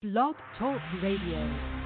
Blog Talk Radio.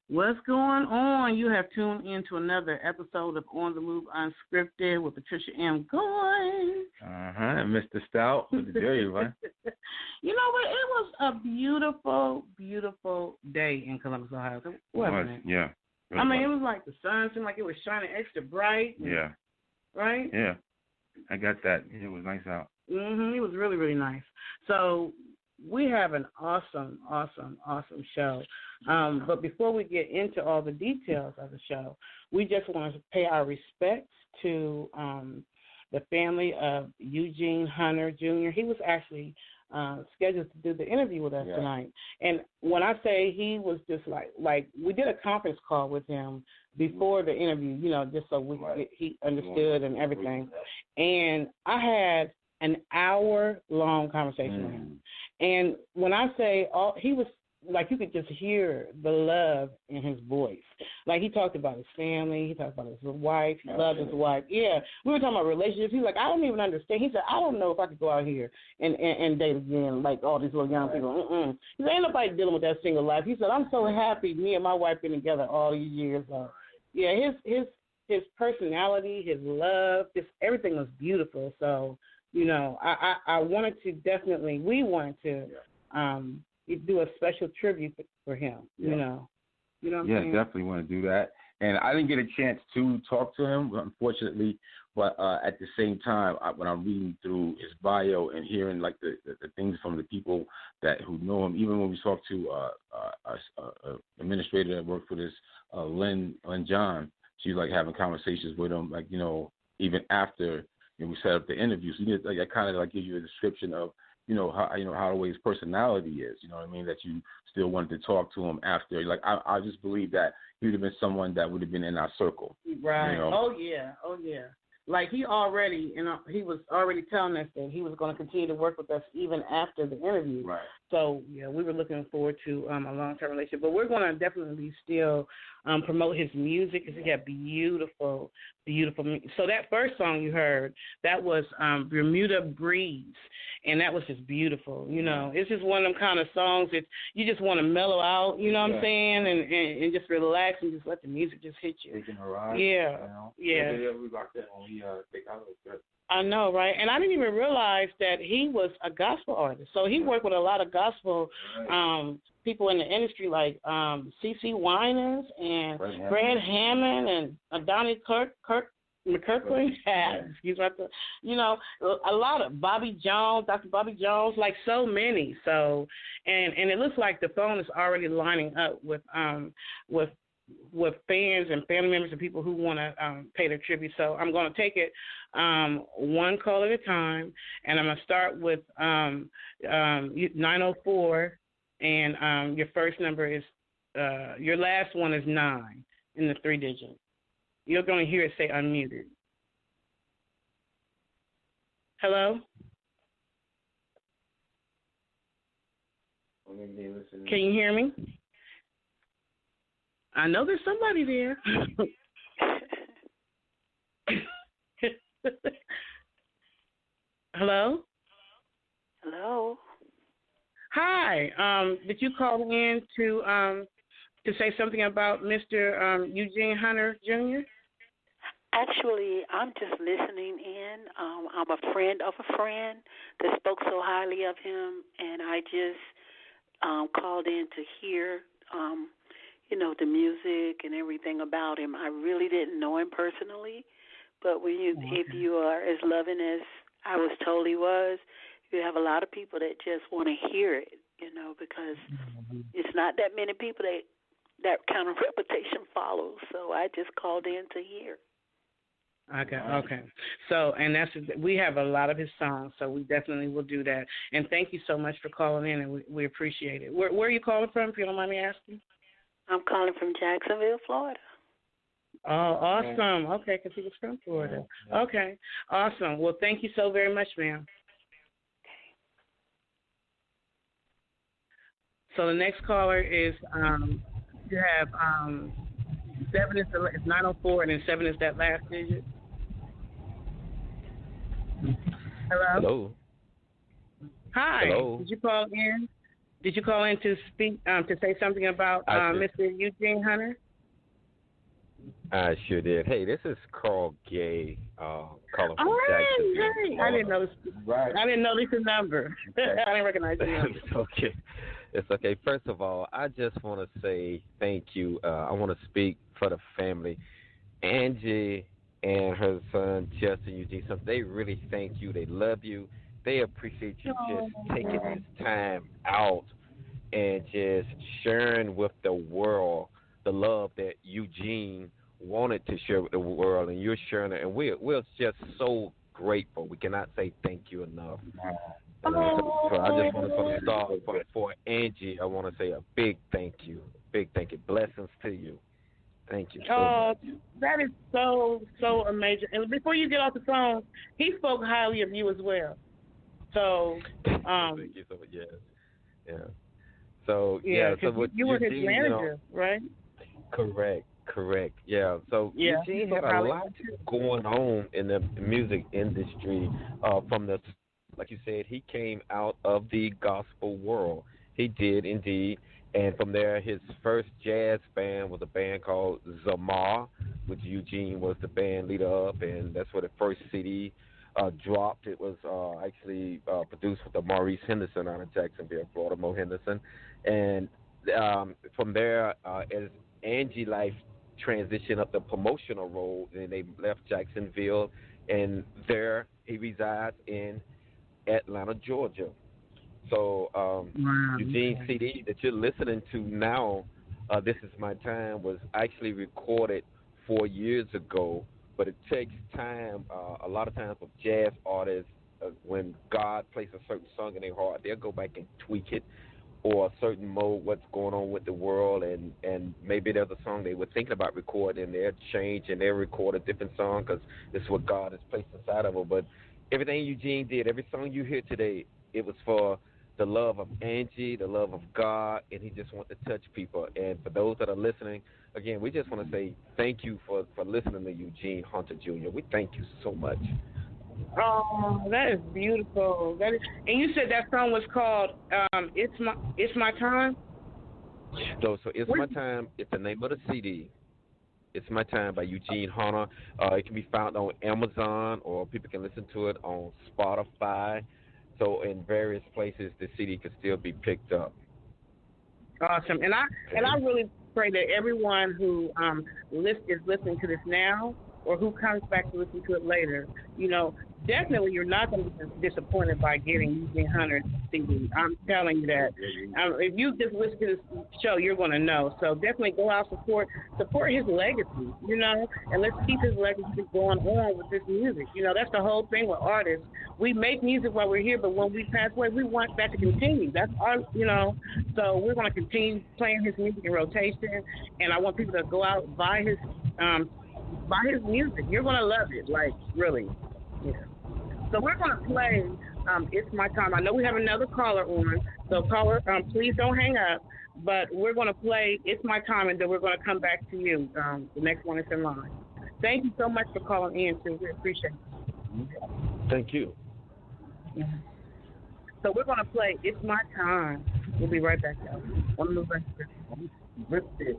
What's going on? You have tuned in to another episode of On the Move Unscripted with Patricia M. Goins. Mr. Stout with the jury, right? You know what? It was a beautiful, beautiful day in Columbus, Ohio. Wasn't it? Yeah. I mean, it was like the sun seemed like it was shining extra bright. Yeah. Right? Yeah. I got that. It was nice out. It was really, really nice. So we have an awesome, awesome, awesome show. But before we get into all the details of the show, we just want to pay our respects to the family of Eugene Hunter Jr. He was actually scheduled to do the interview with us tonight. And when I say he was just like we did a conference call with him before the interview, just so he understood and everything. And I had an hour-long conversation with him. And when I say he was like, you could just hear the love in his voice. Like, he talked about his family. He talked about his wife. He loved his wife. Yeah, we were talking about relationships. He's like, I don't even understand. He said, I don't know if I could go out here and date again like all these little young people. He said, ain't nobody dealing with that single life. He said, I'm so happy me and my wife been together all these years. Yeah, his personality, his love, just everything was beautiful. So, I wanted to we wanted to do a special tribute for him, you know what I'm saying? Yeah, definitely want to do that. And I didn't get a chance to talk to him, unfortunately, but at the same time, when I'm reading through his bio and hearing like the things from the people who know him, even when we talked to administrator that worked for this, Lynn John, she's like having conversations with him, like, even after we set up the interview. So I kind of like give you a description of how the way his personality is. You know what I mean? That you still wanted to talk to him after. Like I just believe that he would have been someone that would have been in our circle. Right. Oh yeah. Like he was already telling us that he was going to continue to work with us even after the interview. Right. So yeah, we were looking forward to a long-term relationship. But we're going to definitely still promote his music because he got beautiful, beautiful music. So that first song you heard, that was Bermuda Breeze, and that was just beautiful. It's just one of them kind of songs that you just want to mellow out. You know what I'm saying, and just relax and just let the music just hit you. Taking a ride. Yeah. Yeah. We rocked that when we take out of I know, right? And I didn't even realize that he was a gospel artist. So he worked with a lot of gospel people in the industry, like C.C. Winans and Fred Hammond and Donnie McKirkland. Excuse me. A lot of Bobby Jones, Dr. Bobby Jones, like so many. So, and it looks like the phone is already lining up with fans and family members and people who want to pay their tribute. So I'm going to take it one call at a time, and I'm going to start with 904, and your first number is, your last one is 9 in the 3 digits. You're going to hear it say unmuted. Hello? Can you hear me? I know there's somebody there. Hello? Hello. Hi. Did you call in to say something about Mr. Eugene Hunter Jr.? Actually, I'm just listening in. I'm a friend of a friend that spoke so highly of him, and I just called in to hear the music and everything about him. I really didn't know him personally, but if you are as loving as I was told he was, you have a lot of people that just want to hear it, because it's not that many people that kind of reputation follows. So I just called in to hear. Okay. So, and we have a lot of his songs, so we definitely will do that. And thank you so much for calling in, and we appreciate it. Where are you calling from, if you don't mind me asking? I'm calling from Jacksonville, Florida. Oh, awesome. Okay, because he was from Florida. Okay, awesome. Well, thank you so very much, ma'am. Okay. So the next caller is, you have 7 is 904, and then 7 is that last digit. Hello? Hello. Hi. Hello. Did you call in? Did you call in to speak to say something about Mr. Eugene Hunter? I sure did. Hey, this is Carl Gay, calling from Jacksonville. Hey. I didn't know this. Right. I didn't know this number. I didn't recognize the number. It's okay. It's okay. First of all, I just want to say thank you. I want to speak for the family. Angie and her son, Justin Eugene, they really thank you. They love you. They appreciate you just taking this time out and just sharing with the world the love that Eugene wanted to share with the world, and you're sharing it. And we're just so grateful. We cannot say thank you enough. So I just want to start for Angie. I want to say a big thank you. Big thank you. Blessings to you. Thank you so much. That is so amazing. And before you get off the phone, he spoke highly of you as well. So, thank you so much. Yes. Yeah. So so you were his manager, right? Correct. Yeah. So Eugene had a lot going on in the music industry. From the, like you said, he came out of the gospel world. He did indeed. And from there, his first jazz band was a band called Zamar, which Eugene was the band leader of, and that's where the first CD dropped. It was actually produced with Maurice Henderson out of Jacksonville, Florida, Mo Henderson. And from there, as Angie Life transitioned up the promotional role, and they left Jacksonville, and there he resides in Atlanta, Georgia. So Eugene's CD that you're listening to now, This Is My Time, was actually recorded 4 years ago, but it takes time. A lot of times with jazz artists, when God places a certain song in their heart, they'll go back and tweak it, or a certain mode, what's going on with the world, and maybe there's a song they were thinking about recording, and they'll change and they'll record a different song because this is what God has placed inside of them. But everything Eugene did, every song you hear today, it was for the love of Angie, the love of God, and he just wants to touch people. And for those that are listening, again, we just want to say thank you for listening to Eugene Hunter Jr. We thank you so much. Oh, that is beautiful. And you said that song was called It's My Time? So It's My Time. It's the name of the CD. It's My Time by Eugene Hunter. It can be found on Amazon, or people can listen to it on Spotify. So in various places, the CD can still be picked up. Awesome. And I really pray that everyone who is listening to this now, or who comes back to listen to it later, definitely you're not going to be disappointed by getting Eugene Hunter's CD. I'm telling you that. If you just listen to this show, you're going to know. So definitely go out, support his legacy, and let's keep his legacy going on with this music. That's the whole thing with artists. We make music while we're here, but when we pass away, we want that to continue. That's our, so we're going to continue playing his music in rotation, and I want people to go out and buy his music. You're going to love it, like, really. Yeah. So we're going to play It's My Time. I know we have another caller on, so caller, please don't hang up, but we're going to play It's My Time, and then we're going to come back to you. The next one is in line. Thank you so much for calling in, too. We appreciate it. Thank you. Yeah. So we're going to play It's My Time. We'll be right back, y'all. Want to move back to this.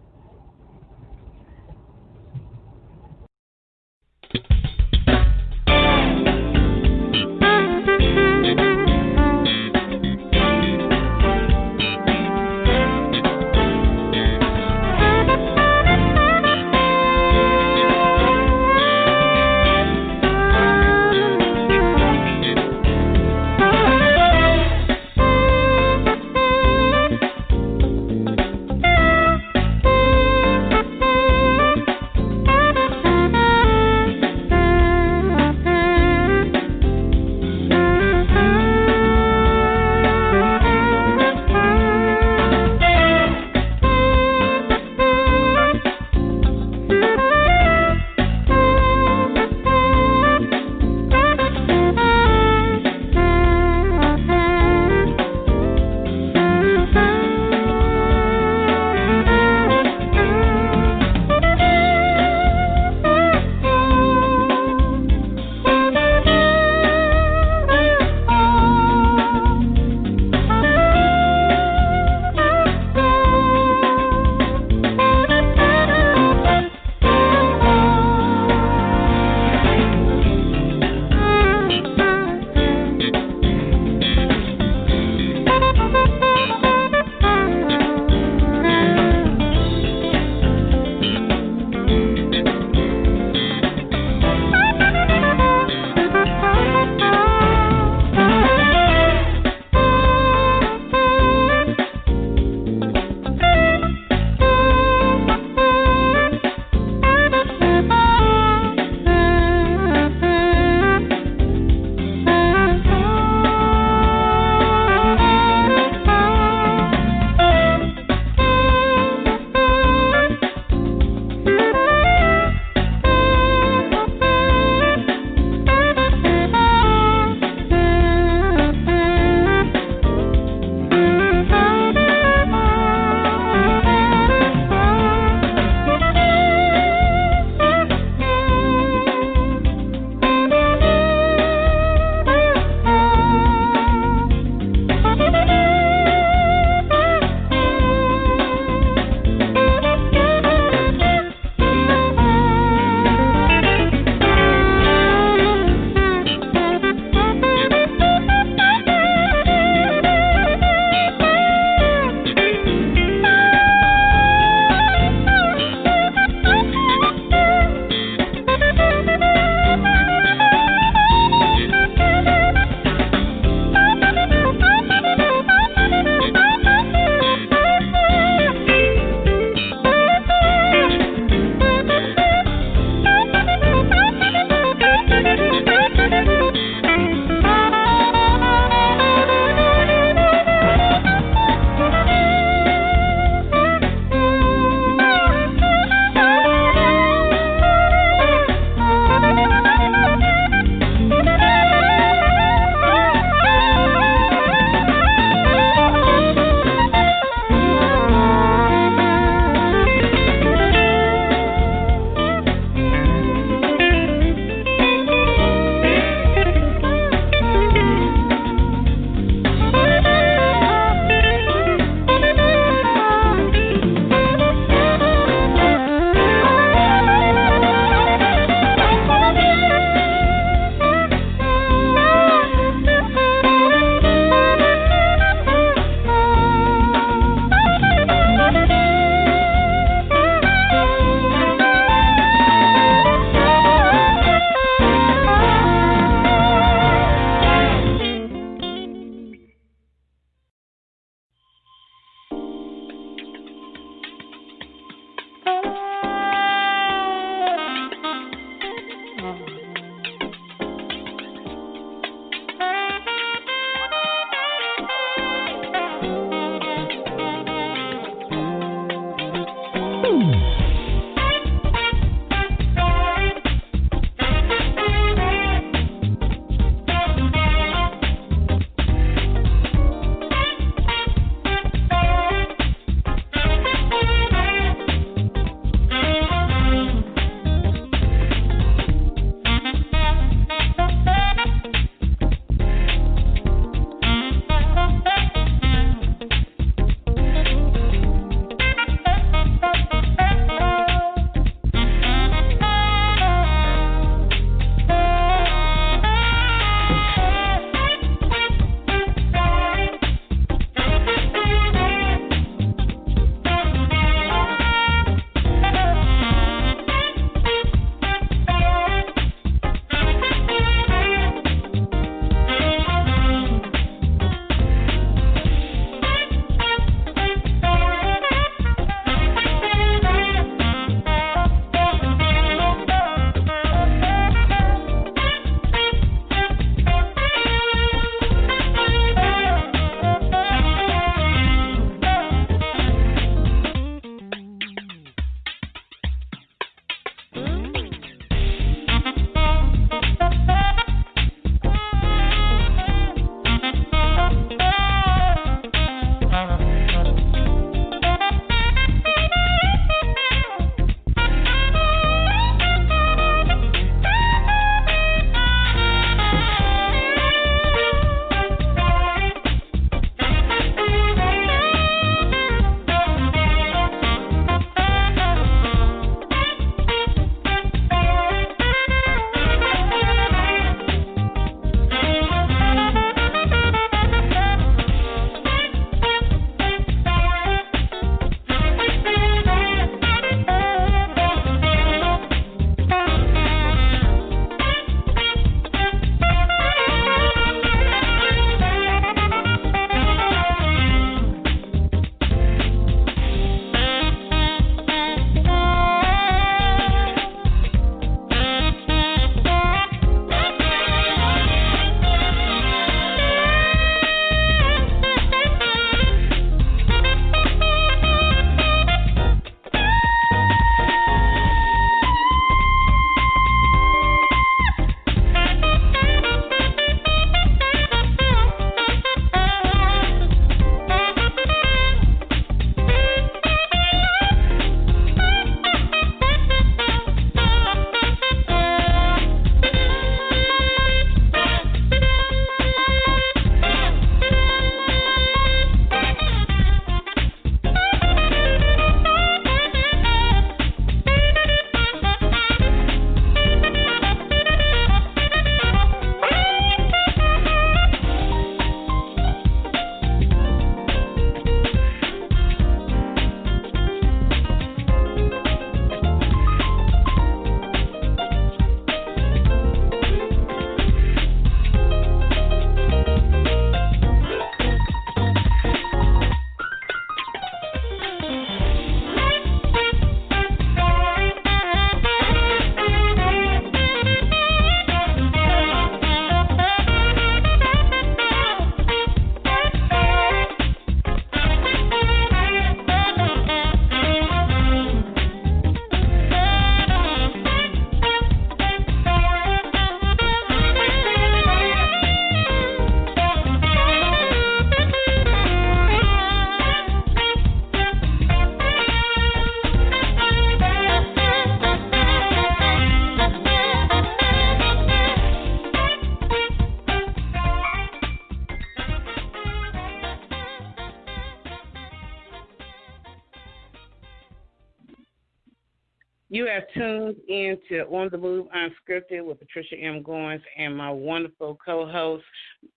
You have tuned into On the Move Unscripted with Patricia M. Goins and my wonderful co-host,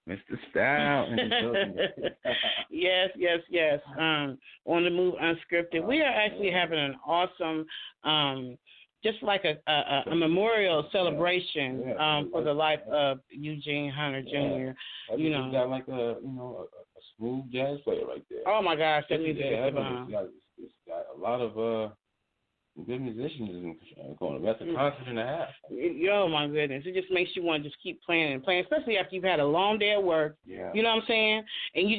Mr. Style. Yes. On the Move Unscripted. We are actually having an awesome, just like a memorial celebration for the life of Eugene Hunter Jr. You know, got like a smooth jazz player right there. Oh my gosh, that music is it's got a lot of good musicians going. That's a concert and a half. Oh my goodness, it just makes you want to just keep playing and playing, especially after you've had a long day at work. Yeah. You know what I'm saying? And you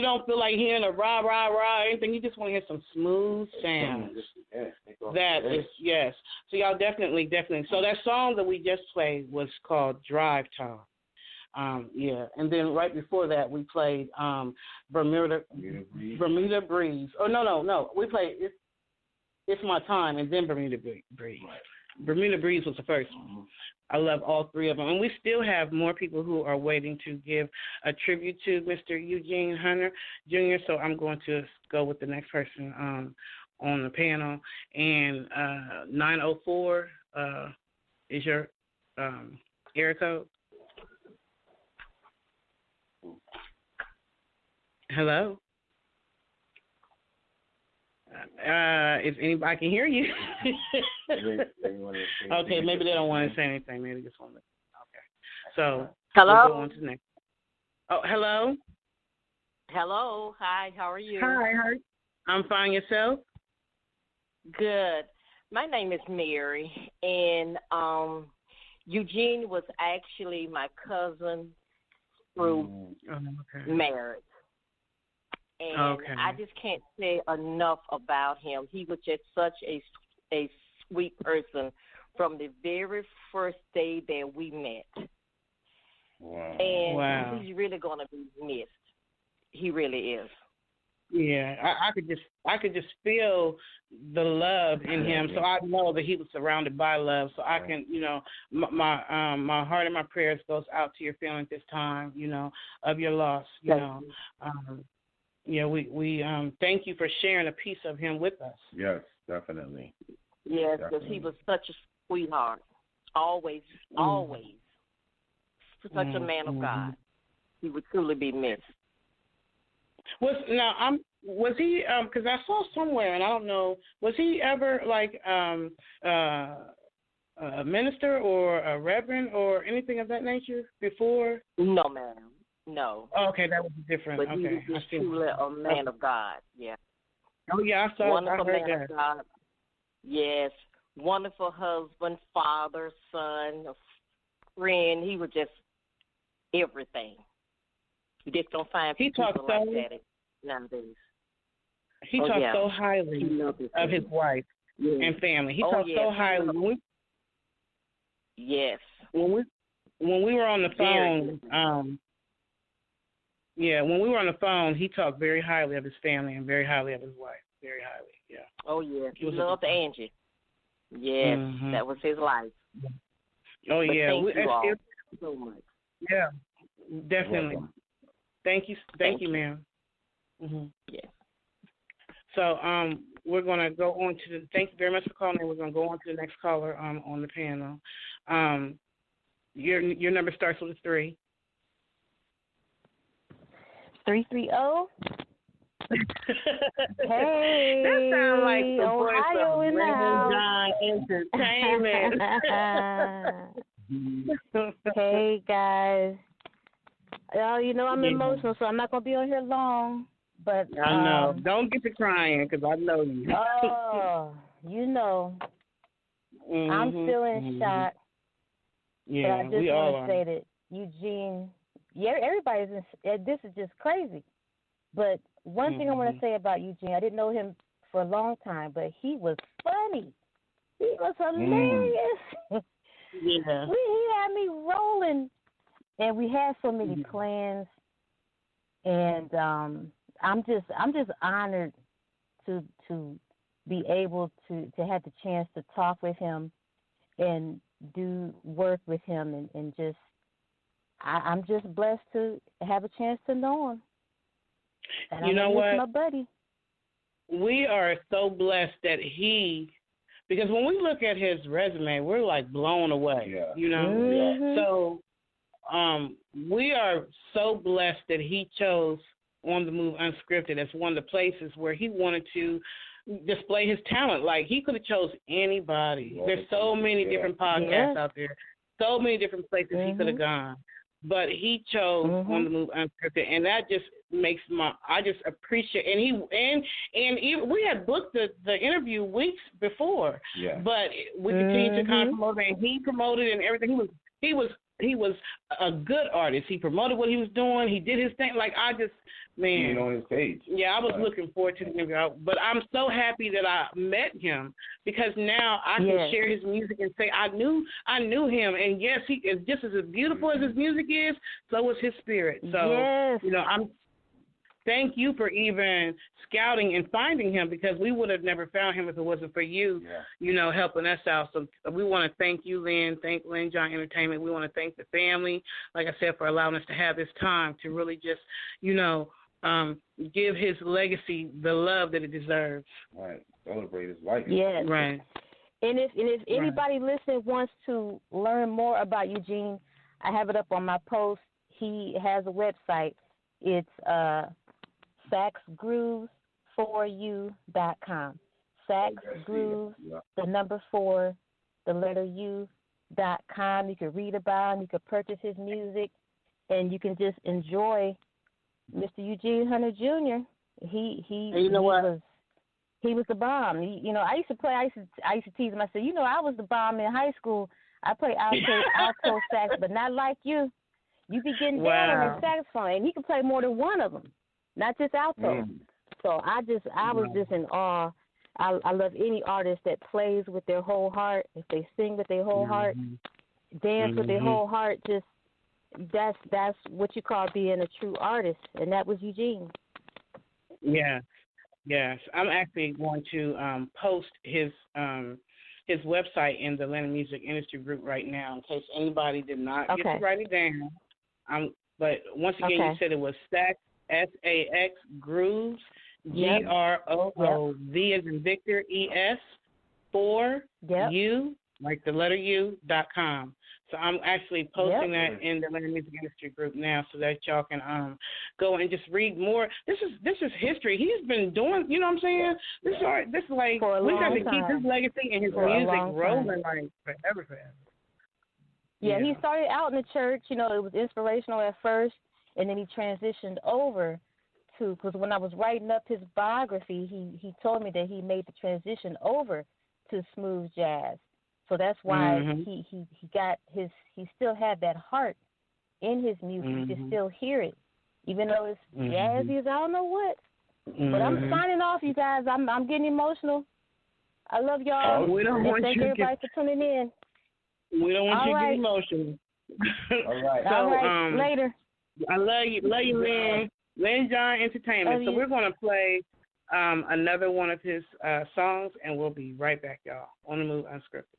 don't feel like hearing a rah rah rah or anything. You just want to hear some smooth sounds. That is, yes. So y'all definitely. So that song that we just played was called Drive Time. Yeah, and then right before that we played Bermuda Breeze. Oh no, we played It's My Time and then Bermuda Breeze. Right. Bermuda Breeze was the first one. I love all three of them, and we still have more people who are waiting to give a tribute to Mr. Eugene Hunter Jr. So I'm going to go with the next person on the panel, and 904 is your area code. Hello. If anybody can hear you. Okay, maybe they don't want to say anything. Maybe just want to. Okay. So hello. We'll go on to the next. Oh, hello. Hello. Hi. How are you? Hi. I'm fine. Yourself? Good. My name is Mary, and Eugene was actually my cousin through marriage. And I just can't say enough about him. He was just such a sweet person from the very first day that we met. Wow. And he's really going to be missed. He really is. Yeah, I could just feel the love in him. So I know that he was surrounded by love. So I can, my heart and my prayers goes out to your family this time, of your loss. We thank you for sharing a piece of him with us. Yes, definitely. Yes, because he was such a sweetheart. Always. Such a man of God. He would truly be missed. Was he? Because I saw somewhere, and I don't know. Was he ever like a minister or a reverend or anything of that nature before? No, ma'am. No. Oh, okay, that was different. But he was just truly a man of God. Yeah. Oh yeah, I saw. Wonderful I heard man that. of God. Yes, wonderful husband, father, son, friend. He was just everything. You just don't find people like that nowadays. He talked so highly of his wife and family. He talked so highly. Yes. When we were on the phone, when we were on the phone, he talked very highly of his family and very highly of his wife. Very highly, yeah. Oh, yeah. He loved Angie. Yes, that was his life. Oh, but yeah. Thank you all so much. Yeah, definitely. Thank you, ma'am. Mm-hmm. Yes. So we're going to go on to thank you very much for calling. We're going to go on to the next caller on the panel. Your number starts with a 3. 330. Hey, that sounds like the Ohio voice of Raymond John Entertainment. Hey guys, I'm emotional, so I'm not gonna be on here long. But I know. Don't get to crying because I know you. I'm still in shock. Yeah, but I just want to say that Eugene. Yeah, everybody's this is just crazy. But one thing I want to say about Eugene, I didn't know him for a long time, but he was funny. He was hilarious. He had me rolling, and we had so many plans. And I'm just honored to be able to have the chance to talk with him and do work with him, and just I'm just blessed to have a chance to know him. And you know what? My buddy. We are so blessed that because when we look at his resume, we're like blown away. Yeah. So we are so blessed that he chose On the Move Unscripted as one of the places where he wanted to display his talent. Like, he could have chose anybody. There's so many different podcasts out there, so many different places he could have gone. But he chose On the Move Unscripted, and that just makes I just appreciate. And we had booked the interview weeks before, but we continued to kind of promote it, and he promoted it and everything. He was a good artist. He promoted what he was doing. He did his thing. Like I just, man, on his page. Yeah, I was looking forward to the interview. But I'm so happy that I met him because now I can share his music and say I knew him. And yes, he is just as beautiful as his music is. So is his spirit. So I'm. Thank you for even scouting and finding him because we would have never found him if it wasn't for you, helping us out. So we want to thank you, Lynn. Thank Lynn John Entertainment. We want to thank the family, like I said, for allowing us to have this time to really just, give his legacy the love that it deserves. Right. Celebrate his life. Yes. Right. And if anybody listening wants to learn more about Eugene, I have it up on my post. He has a website. It's saxgrooves4u.com. Saxgrooves, the number 4, the letter U.com. You can read about him. You can purchase his music, and you can just enjoy Mr. Eugene Hunter Jr. He was the bomb. I used to tease him. I said, I was the bomb in high school. I played alto sax, but not like you. You be getting down on the saxophone, and he can play more than one of them, not just alto. So I was just in awe. I love any artist that plays with their whole heart. If they sing with their whole heart, dance with their whole heart, just that's what you call being a true artist, and that was Eugene. Yeah, yes. I'm actually going to post his website in the Atlanta Music Industry Group right now, in case anybody did not get to write it down. But once again, you said it was Sax, S-A-X, Grooves, G-R-O-O-V as in Victor, E-S, 4, U, like the letter U.com. So I'm actually posting that in the Atlanta Music Industry Group now, so that y'all can go and just read more. This is history. He's been doing, you know what I'm saying? This is like we got to keep his legacy and his music rolling like forever. Yeah, he started out in the church. It was inspirational at first, and then he transitioned over to, because when I was writing up his biography, he told me that he made the transition over to smooth jazz. So that's why he still had that heart in his music. You can still hear it, even though it's jazzy as I don't know what. But I'm signing off, you guys. I'm getting emotional. I love y'all. We don't want thank everybody for tuning in. We don't want you to get emotional. All right. So, later. I love you, Lynn. Lynn John Entertainment. So we're going to play another one of his songs, and we'll be right back, y'all. On the Move Unscripted.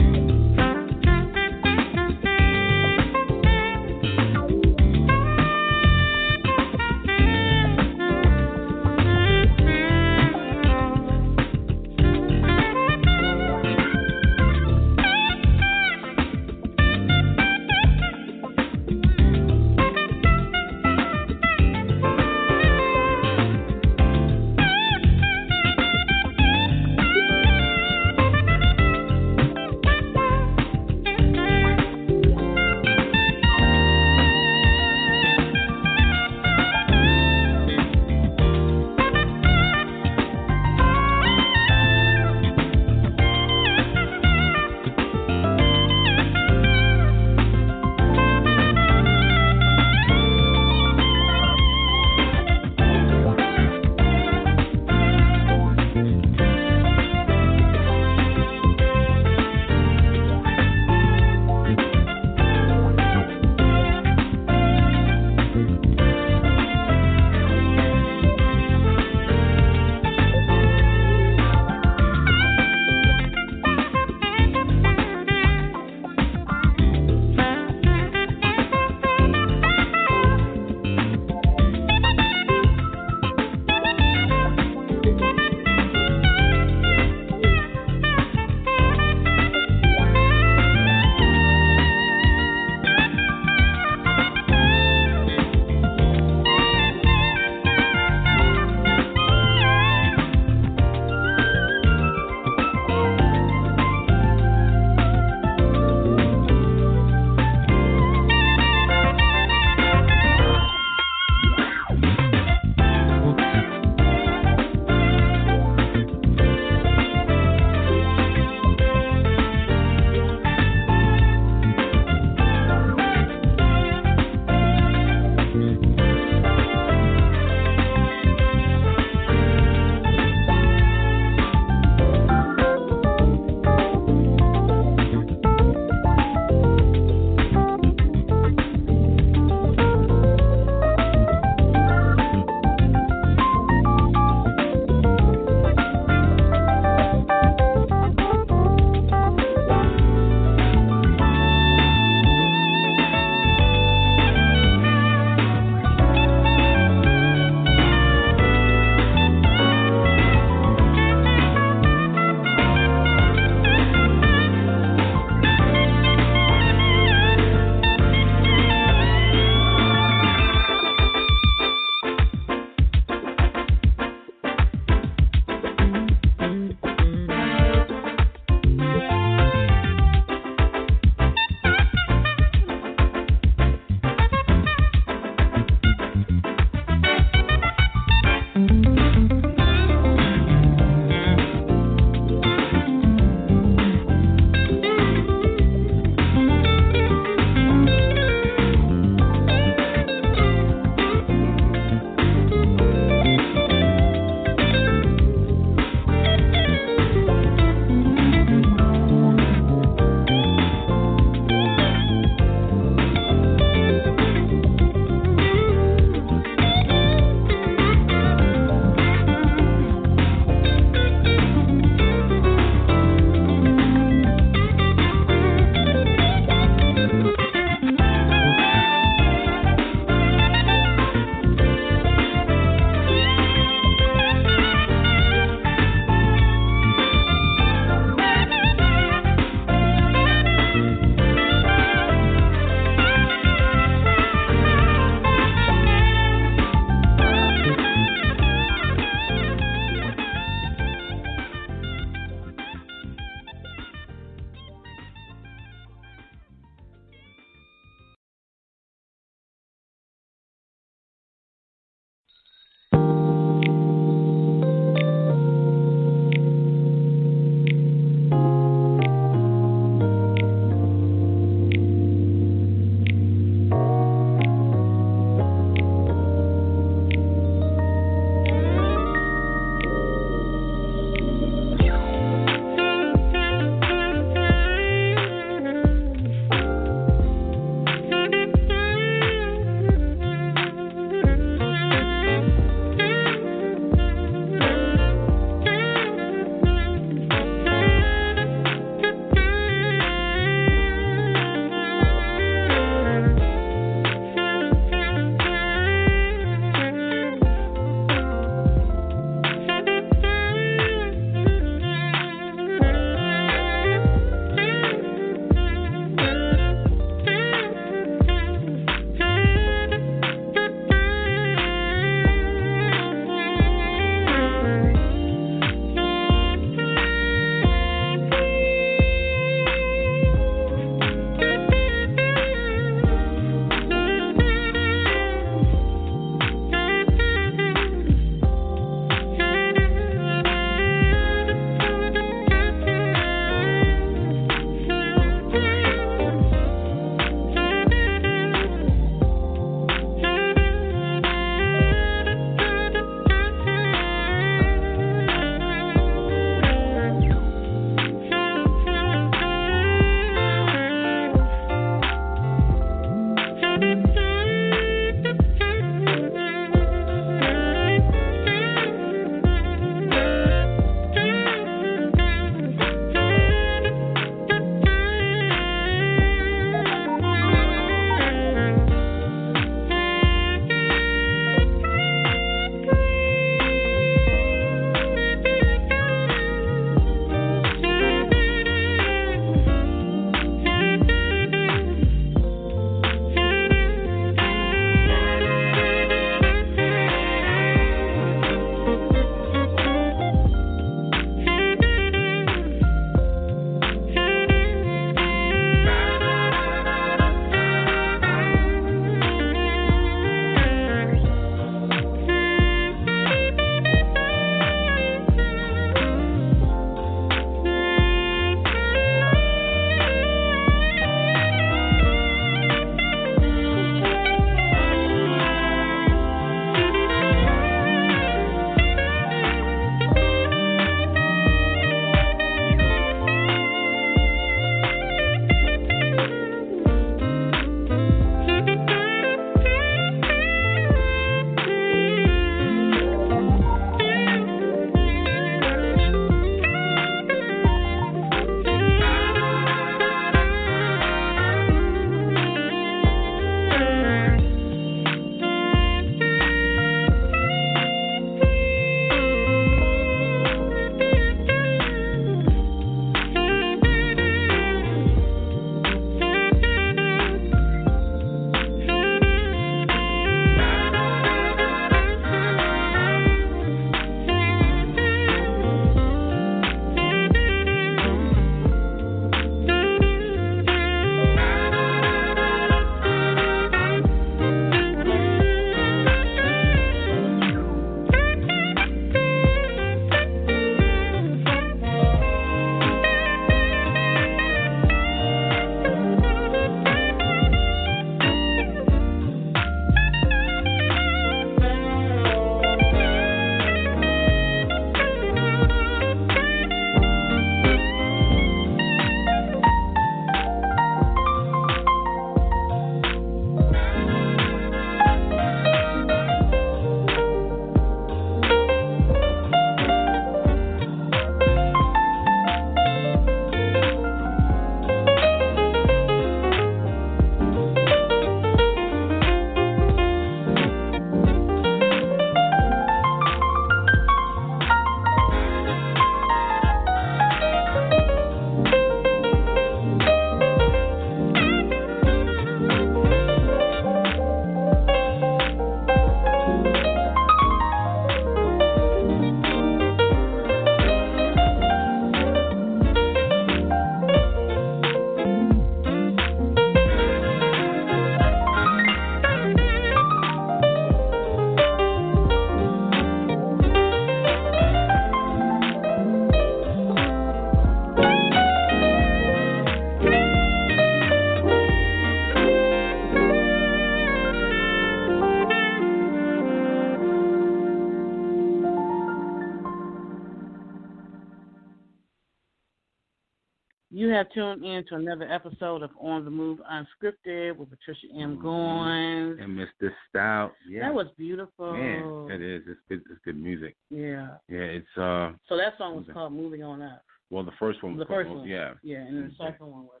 have tuned in to another episode of On the Move Unscripted with Patricia M. Goins. And Mr. Stout. Yeah. That was beautiful. Man, it is. It's good music. Yeah. Yeah, it's So that song was called Moving On Up. Well, the first one was called, Yeah. Yeah, and the second one was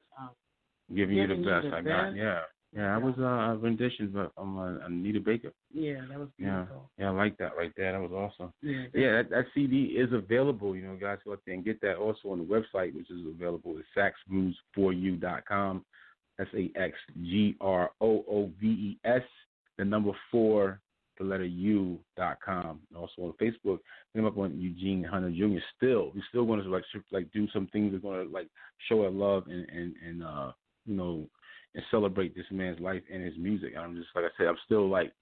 Giving You the Best. I got. Yeah. Yeah, I was a rendition from Anita Baker. Yeah, that was beautiful. Yeah, I like that right there. That was awesome. Yeah, that CD is available. You know, guys, go out there and get that. Also on the website, which is available at saxgrooves4u.com. That's AXGROOVES, the number 4, the letter U.com. And also on Facebook, hit him up on Eugene Hunter Jr. We're still going to like do some things. We're going to like show our love and you know, and celebrate this man's life and his music. And I'm just, like I said, I'm still like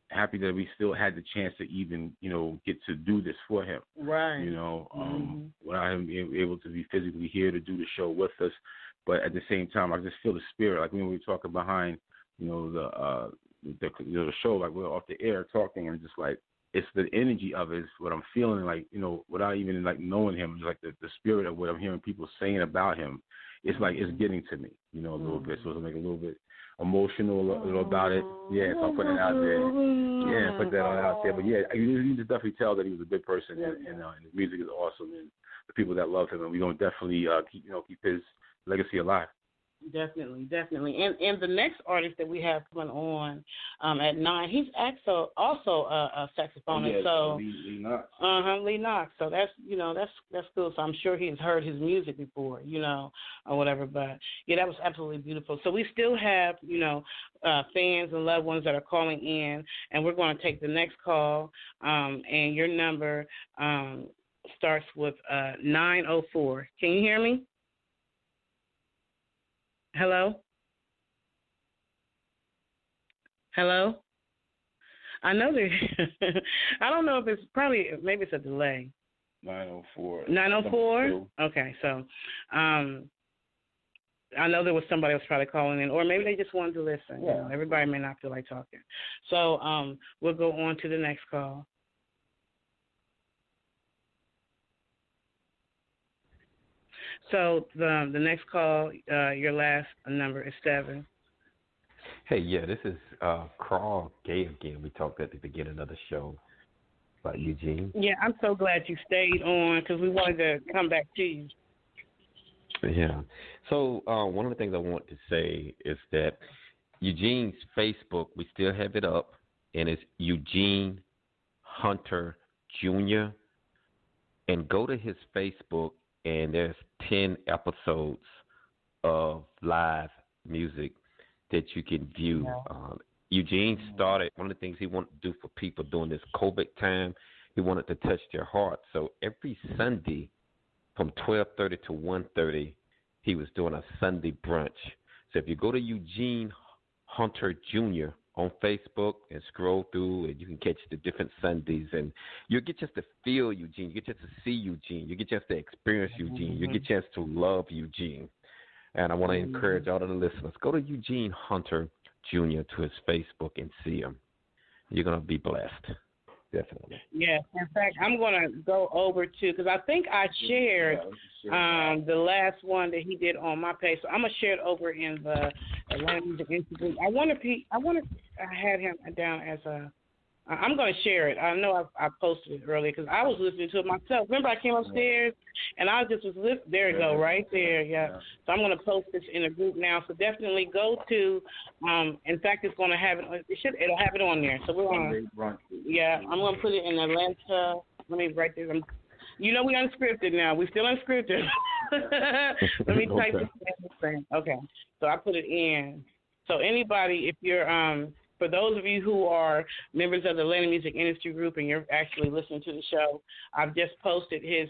happy that we still had the chance to even, you know, get to do this for him. Right. You know, without him being able to be physically here to do the show with us. But at the same time, I just feel the spirit. Like when we were talking behind, you know, the show, like we're off the air talking, and just like it's the energy of it is what I'm feeling, like, you know, without even like knowing him, just like the spirit of what I'm hearing people saying about him. It's like it's getting to me, you know, a little bit. So it's like a little bit emotional a little about it. Yeah, so I'm putting it out there. Yeah, put that out there. But yeah, you just definitely tell that he was a good person, and his music is awesome, and the people that love him, and we're gonna definitely keep his legacy alive. Definitely. And the next artist that we have coming on at 9, he's also a saxophonist. So Lee Knox. Lee Knox. So that's cool. So I'm sure he's heard his music before, you know, or whatever. But yeah, that was absolutely beautiful. So we still have, you know, fans and loved ones that are calling in, and we're going to take the next call. And your number starts with 904. Can you hear me? Hello? I know there. I don't know if it's maybe it's a delay. 904. 904? Okay, so I know there was somebody else probably calling in, or maybe they just wanted to listen. Yeah. You know, everybody may not feel like talking. So we'll go on to the next call. So the next call, your last number is 7. Hey, yeah, this is Carl Gay again. We talked at the beginning of the show about Eugene. Yeah, I'm so glad you stayed on because we wanted to come back to you. Yeah. So one of the things I want to say is that Eugene's Facebook, we still have it up, and it's Eugene Hunter Jr. And go to his Facebook, and there's 10 episodes of live music that you can view. Yeah. Eugene started, one of the things he wanted to do for people during this COVID time, he wanted to touch their heart. So every Sunday from 12:30 to 1:30, he was doing a Sunday brunch. So if you go to Eugene Hunter Jr. on Facebook and scroll through, and you can catch the different Sundays, and you'll get just to feel Eugene. You get just to see Eugene. You get just to experience Eugene. You get a chance to love Eugene. And I want to encourage all of the listeners, go to Eugene Hunter Jr. to his Facebook and see him. You're going to be blessed. Definitely. Yes. In fact, I'm going to go over to, because I think I shared the last one that he did on my page. So I'm going to share it over in the Atlanta Music Institute. I had him down as I'm going to share it. I know I posted it earlier because I was listening to it myself. Remember, I came upstairs and I just was listening. There you go, right there. Yeah. So I'm going to post this in a group now. So definitely go to. In fact, it's going to have it. It'll have it on there. So we're going to. Yeah, I'm going to put it in Atlanta. Let me write this. You know, we unscripted now. We still unscripted. Let me type this in. Okay. So I put it in. So anybody, if you're for those of you who are members of the Atlanta Music Industry Group and you're actually listening to the show, I've just posted his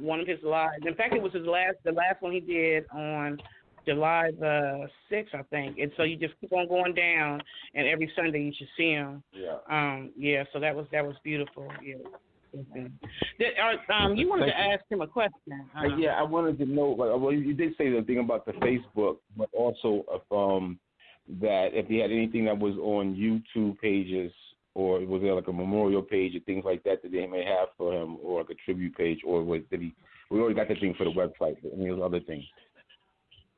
one of his lives. In fact, it was the last one he did on July the 6th, I think. And so you just keep on going down, and every Sunday you should see him. Yeah. So that was beautiful. Yeah. You wanted to ask him a question. Yeah, I wanted to know. Well, you did say the thing about the Facebook, but also that if he had anything that was on YouTube pages, or was there like a memorial page or things like that they may have for him, or like a tribute page, or we already got the thing for the website, but any of those other things?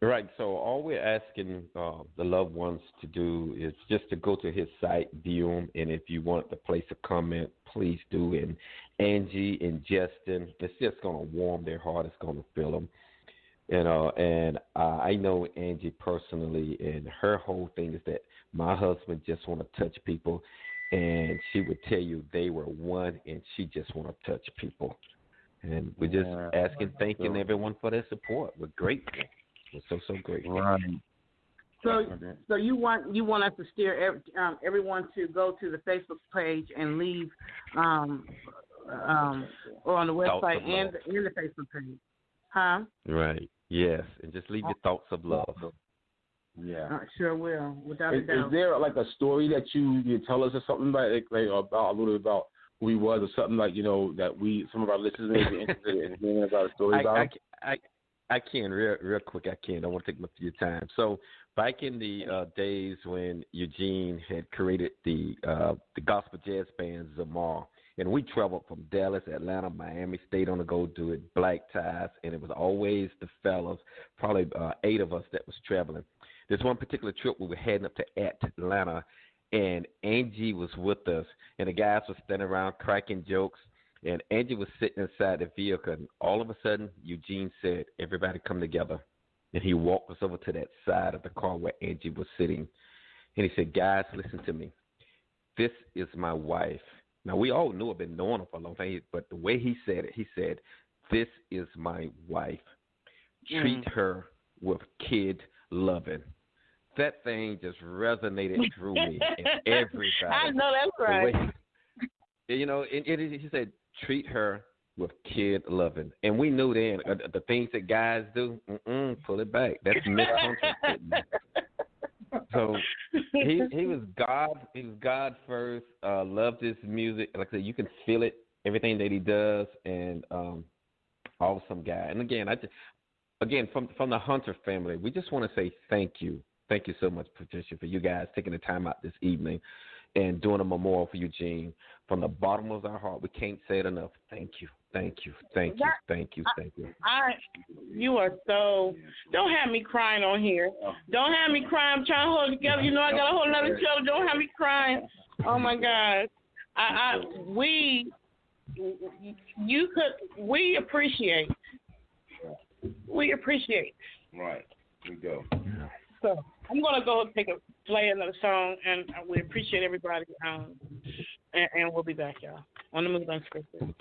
Right. So all we're asking the loved ones to do is just to go to his site, view him, and if you want to place a comment, please do. And Angie and Justin, it's just going to warm their heart. It's going to fill them. And I know Angie personally, and her whole thing is that my husband just want to touch people, and she would tell you they were one, and she just want to touch people. And we're just thanking everyone for their support. We're grateful. We're so grateful. Right. So you want us to steer everyone to go to the Facebook page and leave or on the website and the Facebook page, huh? Right. Yes, and just leave your thoughts of love. Yeah. Sure will, without a doubt. Is there like a story that you tell us or something about a little bit about who he was or something that some of our listeners may be interested in hearing about a story about? I can real quick. I can. I don't want to take much of your time. So back in the days when Eugene had created the gospel jazz band Zamar, and we traveled from Dallas, Atlanta, Miami, stayed on the go do it, black ties, and it was always the fellas, probably 8 of us that was traveling. This one particular trip we were heading up to Atlanta, and Angie was with us, and the guys were standing around cracking jokes. And Angie was sitting inside the vehicle, and all of a sudden, Eugene said, "Everybody come together." And he walked us over to that side of the car where Angie was sitting. And he said, "Guys, listen to me. This is my wife." Now, we all knew I've been knowing her for a long time, but the way he said it, he said, "This is my wife. Treat her with kid loving." That thing just resonated through me and everybody. I know that's right. He said, "Treat her with kid loving," and we knew then the things that guys do. Pull it back. That's Miss Hunter. So he was God. He was God first. Loved his music. Like I said, you can feel it. Everything that he does, and awesome guy. And again, from the Hunter family, we just want to say thank you. Thank you so much, Patricia, for you guys taking the time out this evening and doing a memorial for Eugene. From the bottom of our heart, we can't say it enough. Thank you, thank you, thank you, thank you, thank you. You are so. Don't have me crying on here. Don't have me crying. I'm trying to hold it together. I got a whole nother show. Don't have me crying. Oh my God. We appreciate. We appreciate. Right. We go. So I'm gonna go play another song, and we appreciate everybody. And we'll be back, y'all, on the Move Unscripted.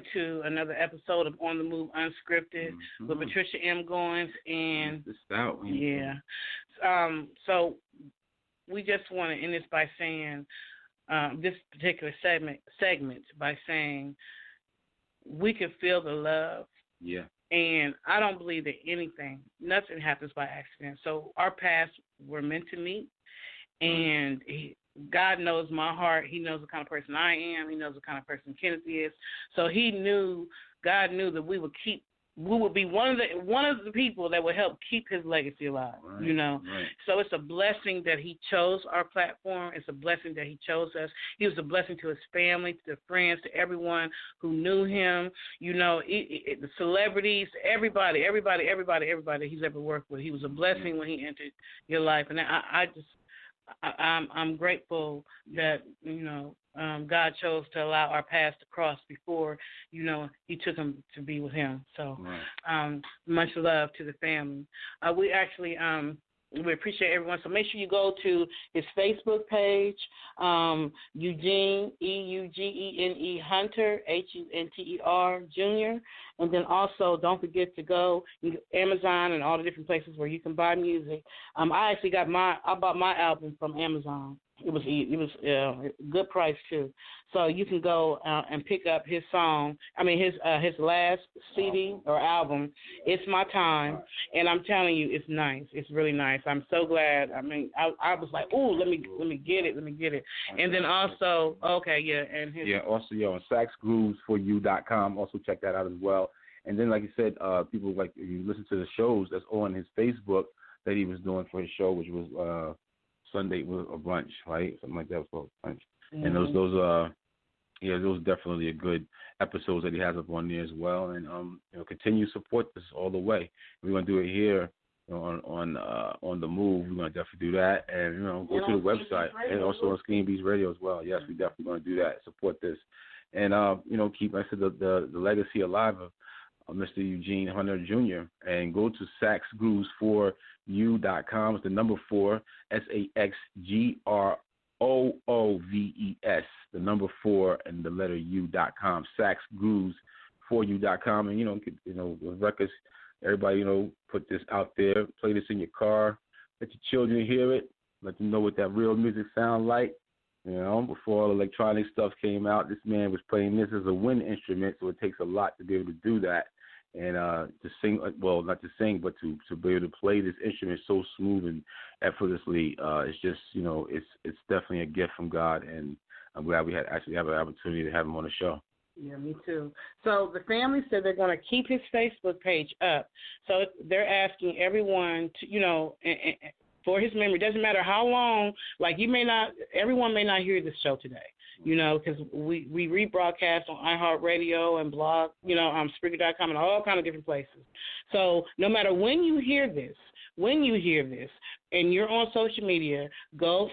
listening to another episode of On the Move Unscripted with Patricia M. Goins, and so we just want to end this by saying this particular segment by saying we can feel the love. Yeah. And I don't believe that nothing happens by accident. So our paths were meant to meet, and God knows my heart. He knows the kind of person I am. He knows the kind of person Kenneth is. So God knew that we would be one of the people that would help keep his legacy alive, Right. So it's a blessing that he chose our platform. It's a blessing that he chose us. He was a blessing to his family, to the friends, to everyone who knew him, the celebrities, everybody he's ever worked with. He was a blessing when he entered your life. And I'm grateful that, God chose to allow our paths to cross before, he took him to be with him. So much love to the family. We actually we appreciate everyone. So make sure you go to his Facebook page, Eugene, Eugene Hunter, Hunter, Jr. And then also don't forget to go Amazon and all the different places where you can buy music. I actually I bought my album from Amazon. It was a good price too. So you can go and pick up his song. His last CD or album. It's My Time, and I'm telling you, it's nice. It's really nice. I'm so glad. I was like, ooh, let me get it. And then also, also on saxgrooves4you.com. Also check that out as well. And then, like you said, people like you listen to the shows that's on his Facebook that he was doing for his show, which was Sunday with a brunch, right? Something like that was called brunch. And those definitely a good episodes that he has up on there as well. And continue to support this all the way. We're gonna do it here on the move. We're gonna definitely do that, and go to the website and also on Skinny Beats Radio as well. Yes, we definitely gonna do that. Support this, and keep the legacy alive of Mr. Eugene Hunter Jr. and go to saxgrooves4you.com. It's the number 4, SAXGROOVES, the number 4 and the letter U.com, saxgrooves4you.com. And the records, everybody put this out there, play this in your car, let your children hear it, let them know what that real music sounds like. Before all electronic stuff came out, this man was playing this as a wind instrument, so it takes a lot to be able to do that. And to sing, well, not to sing, but to be able to play this instrument so smooth and effortlessly, it's just, it's definitely a gift from God, and I'm glad we have an opportunity to have him on the show. Yeah, me too. So the family said they're going to keep his Facebook page up. So they're asking everyone to, for his memory. It doesn't matter how long, everyone may not hear this show today, because we rebroadcast on iHeartRadio and blog, on Spreaker.com and all kind of different places. So no matter when you hear this, and you're on social media,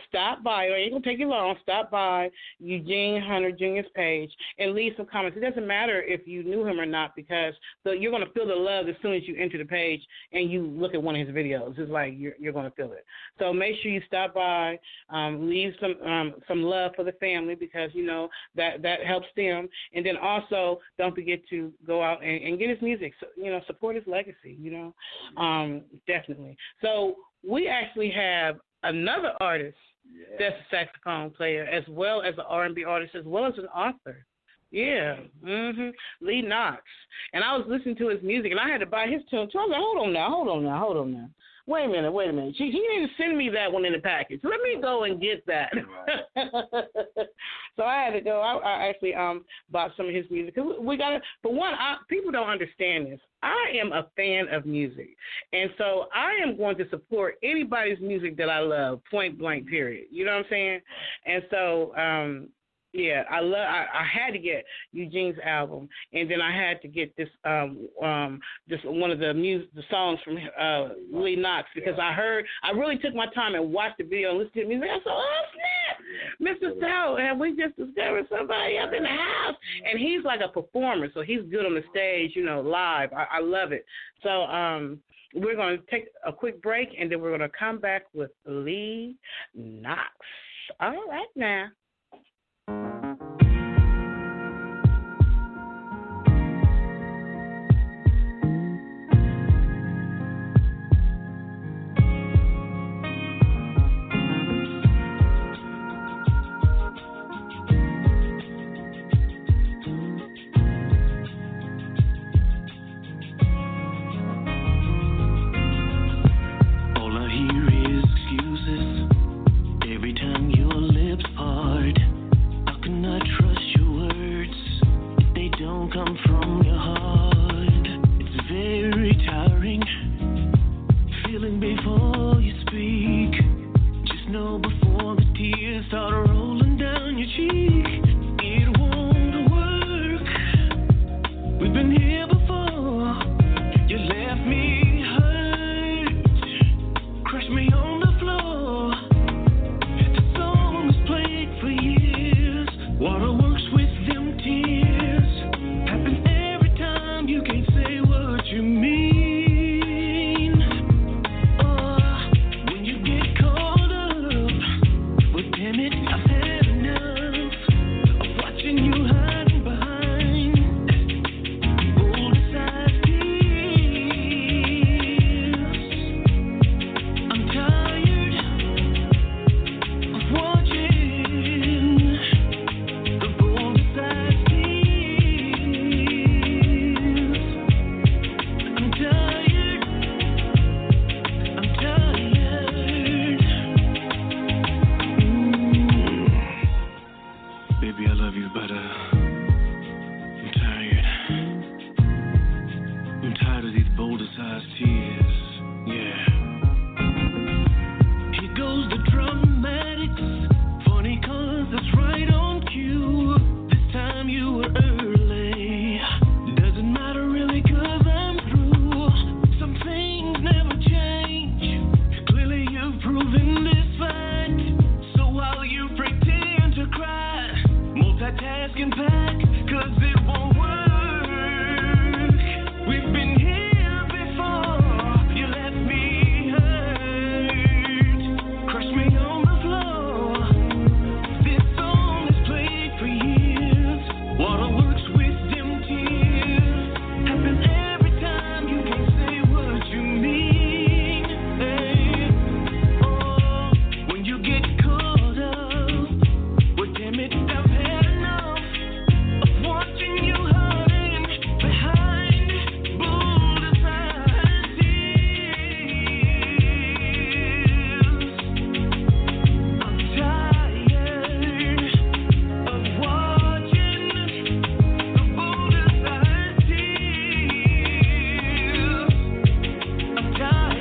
stop by, it ain't going to take you long, stop by Eugene Hunter Jr.'s page and leave some comments. It doesn't matter if you knew him or not, because you're going to feel the love as soon as you enter the page and you look at one of his videos. It's like you're going to feel it. So make sure you stop by, leave some love for the family, because, that helps them. And then also don't forget to go out and get his music, support his legacy, definitely. So we actually have another artist that's a saxophone player, as well as an R&B artist, as well as an author. Yeah, Lee Knox. And I was listening to his music, and I had to buy his tune. So I was like, hold on now. Wait a minute. He didn't send me that one in the package. Let me go and get that. So I had to go. I actually bought some of his music. We got to, for one, people don't understand this. I am a fan of music, and so I am going to support anybody's music that I love, point blank, period. You know what I'm saying? And so, I had to get Eugene's album, and then I had to get this one of the songs from Lee Knox, because I really took my time and watched the video and listened to the music. I said, oh snap, Mr. Stout, have we just discovered somebody up in the house? And he's like a performer, so he's good on the stage, live. I love it. So we're going to take a quick break, and then we're going to come back with Lee Knox. All right now. from your heart. It's very tiring. Feeling before you speak. Just know before the tears start rolling down your cheek, it won't work. We've been here before. You left me hurt, crushed me on the floor. The song is played for years. Waterworks with them tears. Happen every time you can't say what you mean. When you get caught up, well damn it, I've had enough of watching you hiding behind old-sized tears. I'm tired of watching the bold-sized tears. I'm tired. Baby, I love you, but I'm tired. I'm tired of these boulder-sized tears. Yeah. Here goes the dramatics. Funny 'cause it's right on cue. This time you were early. Doesn't matter really 'cause I'm through. Some things never change. Clearly you've proven this fact. So while you pretend to cry, multitask and pack, 'cause it won't work. We've been here before. You left me hurt, crushed me on the floor. This song is played for years. Waterworks with them tears. Happen every time you can't say what you mean. Hey, when you get caught up, well damn it, I've had enough of watching you hiding behind boulder-sized tears. I'm tired of watching the boulder-sized tears. I'm tired.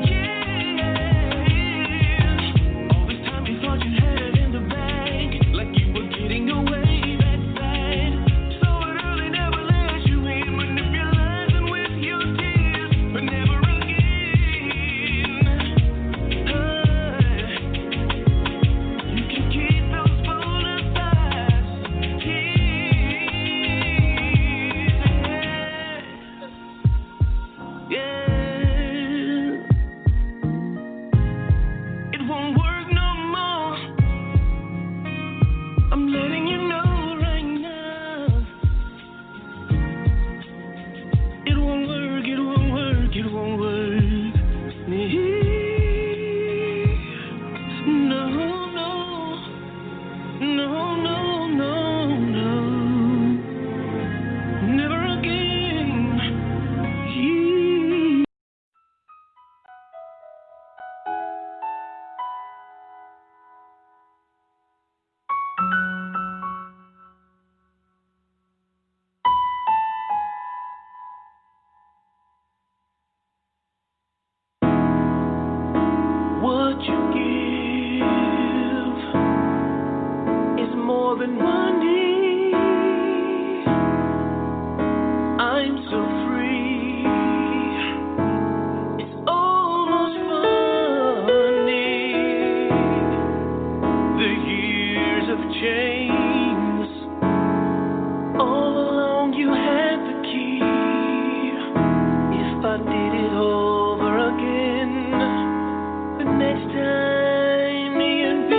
Yeah. All this time you thought you had it in the bag, like you were getting away that bad. So it really never let you in, manipulating with your tears, but never again. You can keep those boulder-sized tears. Yeah. It won't work no more. I'm letting you know right now. It won't work, it won't work, it won't work. No, no, no, no, no, no. Never again. What you give is more than money. I'm so free. It's almost funny. The years of chains. All along you had the key. If I did it over again, the next time you'd be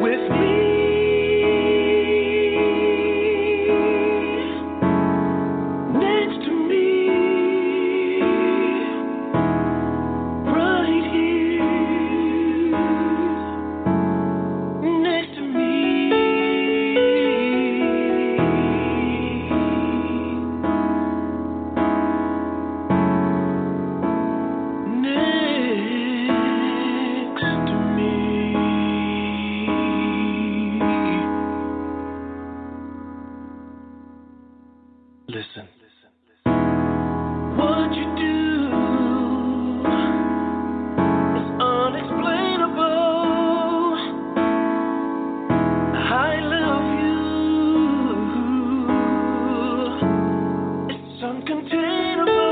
with me. Listen. What you do is unexplainable. I love you. It's uncontainable.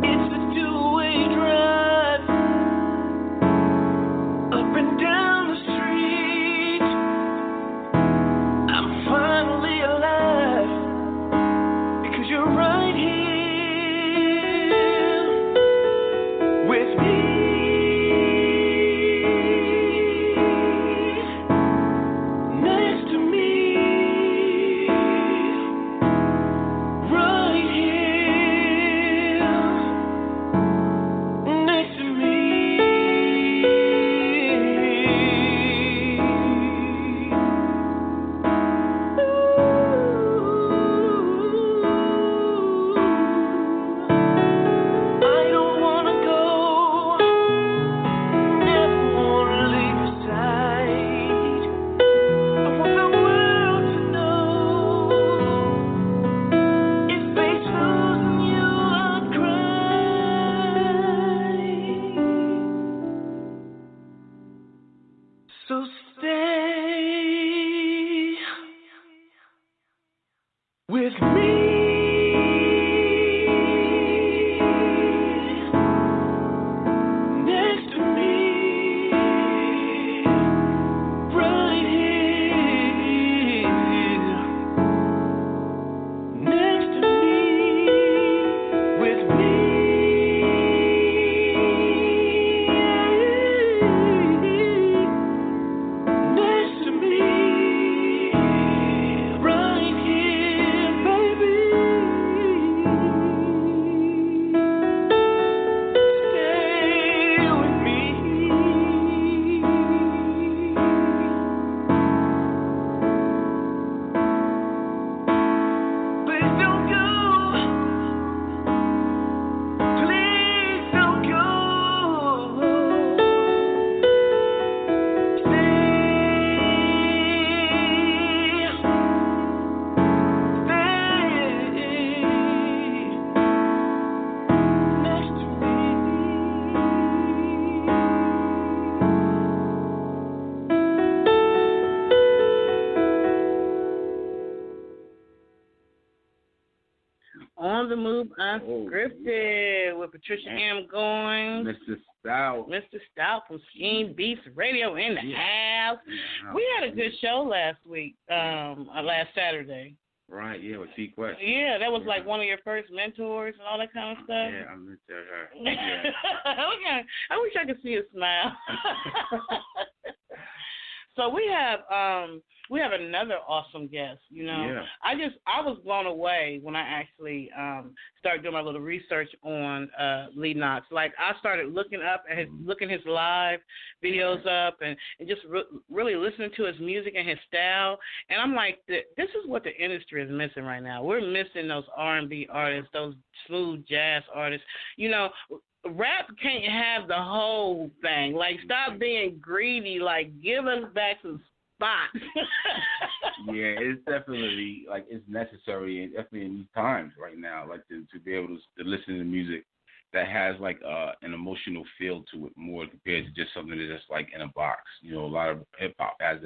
It's a two-way drive up and down the street. I'm finally alive because you're right here with me. Next to me, right here, next to me. I don't wanna go, never wanna leave your side. I want the world to know if fate's losing you, I'd cry. So stay with me. Next to me, right here. Next to me, with me. Next to me, right here, baby. Stay with me. Please don't go. Please don't go. Stay. Next to me. On the Move Unscripted with Patricia M. Goins. Mr. Stout. Mr. Stout from Scheme Beats Radio in the house. We had a good show last week, last Saturday. Right, yeah, with T Quest. Yeah, that was like one of your first mentors and all that kind of stuff. Yeah, I mentored her. Yeah. Okay. I wish I could see a smile. So we have another awesome guest, you know. Yeah. I was blown away when I actually started doing my little research on Lee Knox. Like I started looking his live videos up and just really listening to his music and his style. And I'm like, this is what the industry is missing right now. We're missing those R&B artists, those smooth jazz artists. You know, rap can't have the whole thing. Like, stop being greedy. Like, give us back some spots. Yeah, it's definitely, like, it's necessary, and definitely in these times right now, like, to be able to listen to music that has, like, an emotional feel to it more compared to just something that's just, like, in a box. You know, a lot of hip-hop has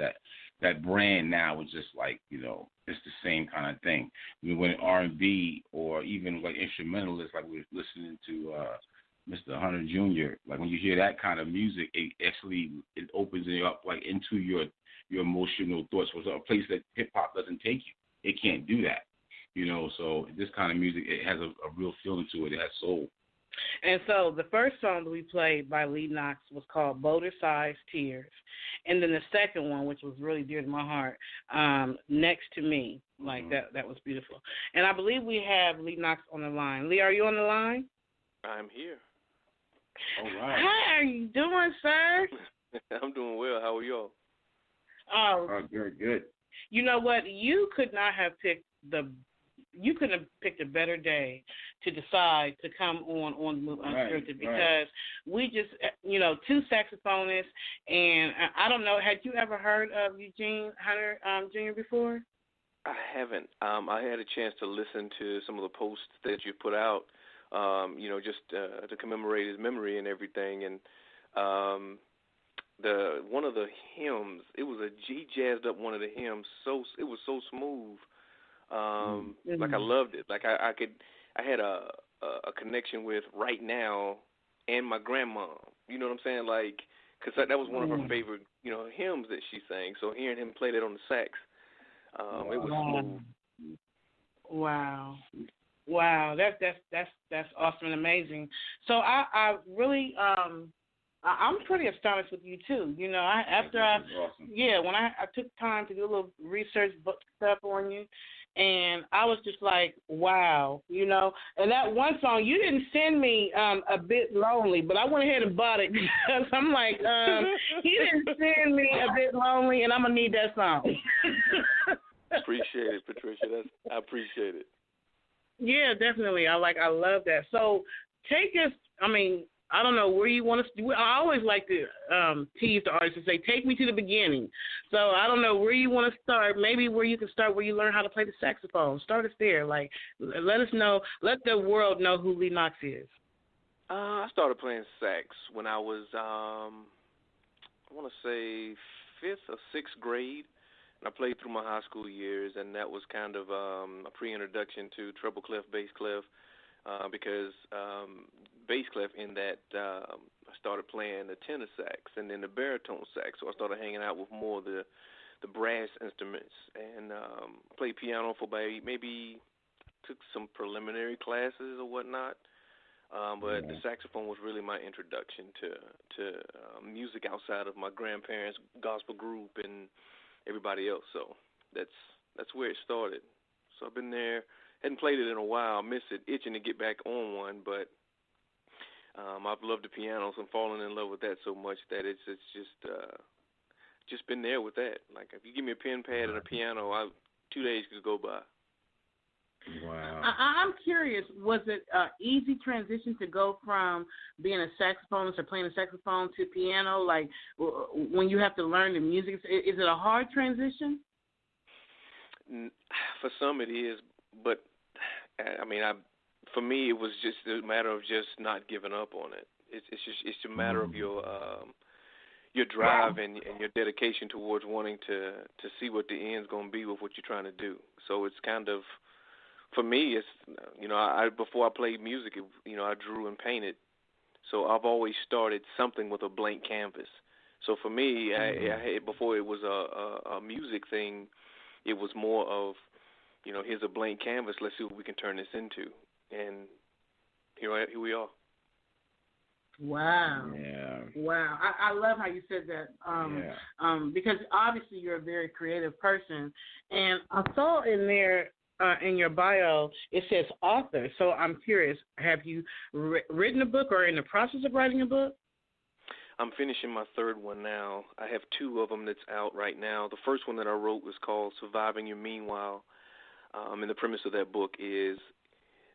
that brand now is just, like, you know, it's the same kind of thing. I mean, when R&B or even, like, instrumentalists, like we're listening to Mr. Hunter Jr., like when you hear that kind of music, it opens you up like into your emotional thoughts, was a place that hip hop doesn't take you. It can't do that, you know. So this kind of music, it has a real feeling to it. It has soul. And so the first song that we played by Lee Knox was called Boulder Size Tears. And then the second one, which was really dear to my heart, Next to Me. Like that was beautiful. And I believe we have Lee Knox on the line. Lee, are you on the line? I'm here. All right. How are you doing, sir? I'm doing well. How are y'all? Oh, good. You know what? You couldn't have picked a better day to decide to come on the Move Unscripted because we just, you know, two saxophonists, and I don't know, had you ever heard of Eugene Hunter Jr. before? I haven't. I had a chance to listen to some of the posts that you put out, just to commemorate his memory and everything. And one of the hymns, he jazzed up one of the hymns. It was so smooth. Like I loved it. Like I had a connection with Right Now and my grandma. You know what I'm saying? Like, because that was one of her favorite, hymns that she sang. So hearing him play that on the sax, it was smooth. Wow, that's awesome and amazing. So I really I'm pretty astonished with you too. When I took time to do a little research book stuff on you, and I was just like, wow, And that one song you didn't send me, A Bit Lonely, but I went ahead and bought it because I'm like, he didn't send me A Bit Lonely, and I'm gonna need that song. Appreciate it, Patricia. I appreciate it. Yeah, definitely. I love that. So take us. I don't know where you want us to. I always like to tease the artist and say, take me to the beginning. So I don't know where you want to start. Maybe where you can start where you learn how to play the saxophone. Start us there. Like, let us know. Let the world know who Lee Knox is. I started playing sax when I was, I want to say 5th or 6th grade. And I played through my high school years, and that was kind of a pre-introduction to treble clef, bass clef, because bass clef in that I started playing the tenor sax and then the baritone sax, so I started hanging out with more of the brass instruments, and played piano for maybe took some preliminary classes or whatnot, but the saxophone was really my introduction to music outside of my grandparents' gospel group and everybody else. So that's where it started. So I've been there, hadn't played it in a while, miss it, itching to get back on one, but I've loved the pianos and fallen in love with that so much that it's just been there with that. Like, if you give me a pen pad and a piano, 2 days could go by. Wow. I'm curious, was it an easy transition to go from being a saxophonist or playing a saxophone to piano? Like, when you have to learn the music, is it a hard transition? For some it is, but for me it was just a matter of just not giving up on it. It's a matter of your drive and your dedication towards wanting to see what the end's going to be with what you're trying to do. So it's kind of, for me, it's, before I played music, I drew and painted. So I've always started something with a blank canvas. So for me, before it was a music thing, it was more of, here's a blank canvas, let's see what we can turn this into. And here we are. Wow. Yeah. Wow. I love how you said that. Because obviously you're a very creative person. And I saw in there, in your bio, it says author. So I'm curious, have you written a book or in the process of writing a book? I'm finishing my 3rd one now. I have 2 of them that's out right now. The first one that I wrote was called Surviving Your Meanwhile. And the premise of that book is,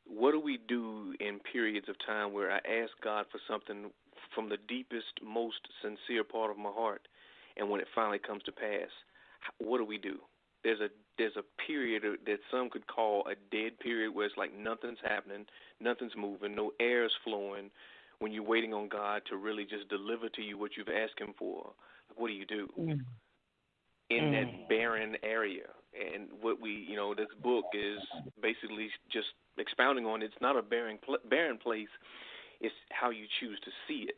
what do we do in periods of time where I ask God for something from the deepest, most sincere part of my heart, and when it finally comes to pass, what do we do? There's a period that some could call a dead period where it's like nothing's happening, nothing's moving, no air is flowing, when you're waiting on God to really just deliver to you what you've asked Him for. Like, what do you do in that barren area? And what this book is basically just expounding on. It's not a barren place. It's how you choose to see it,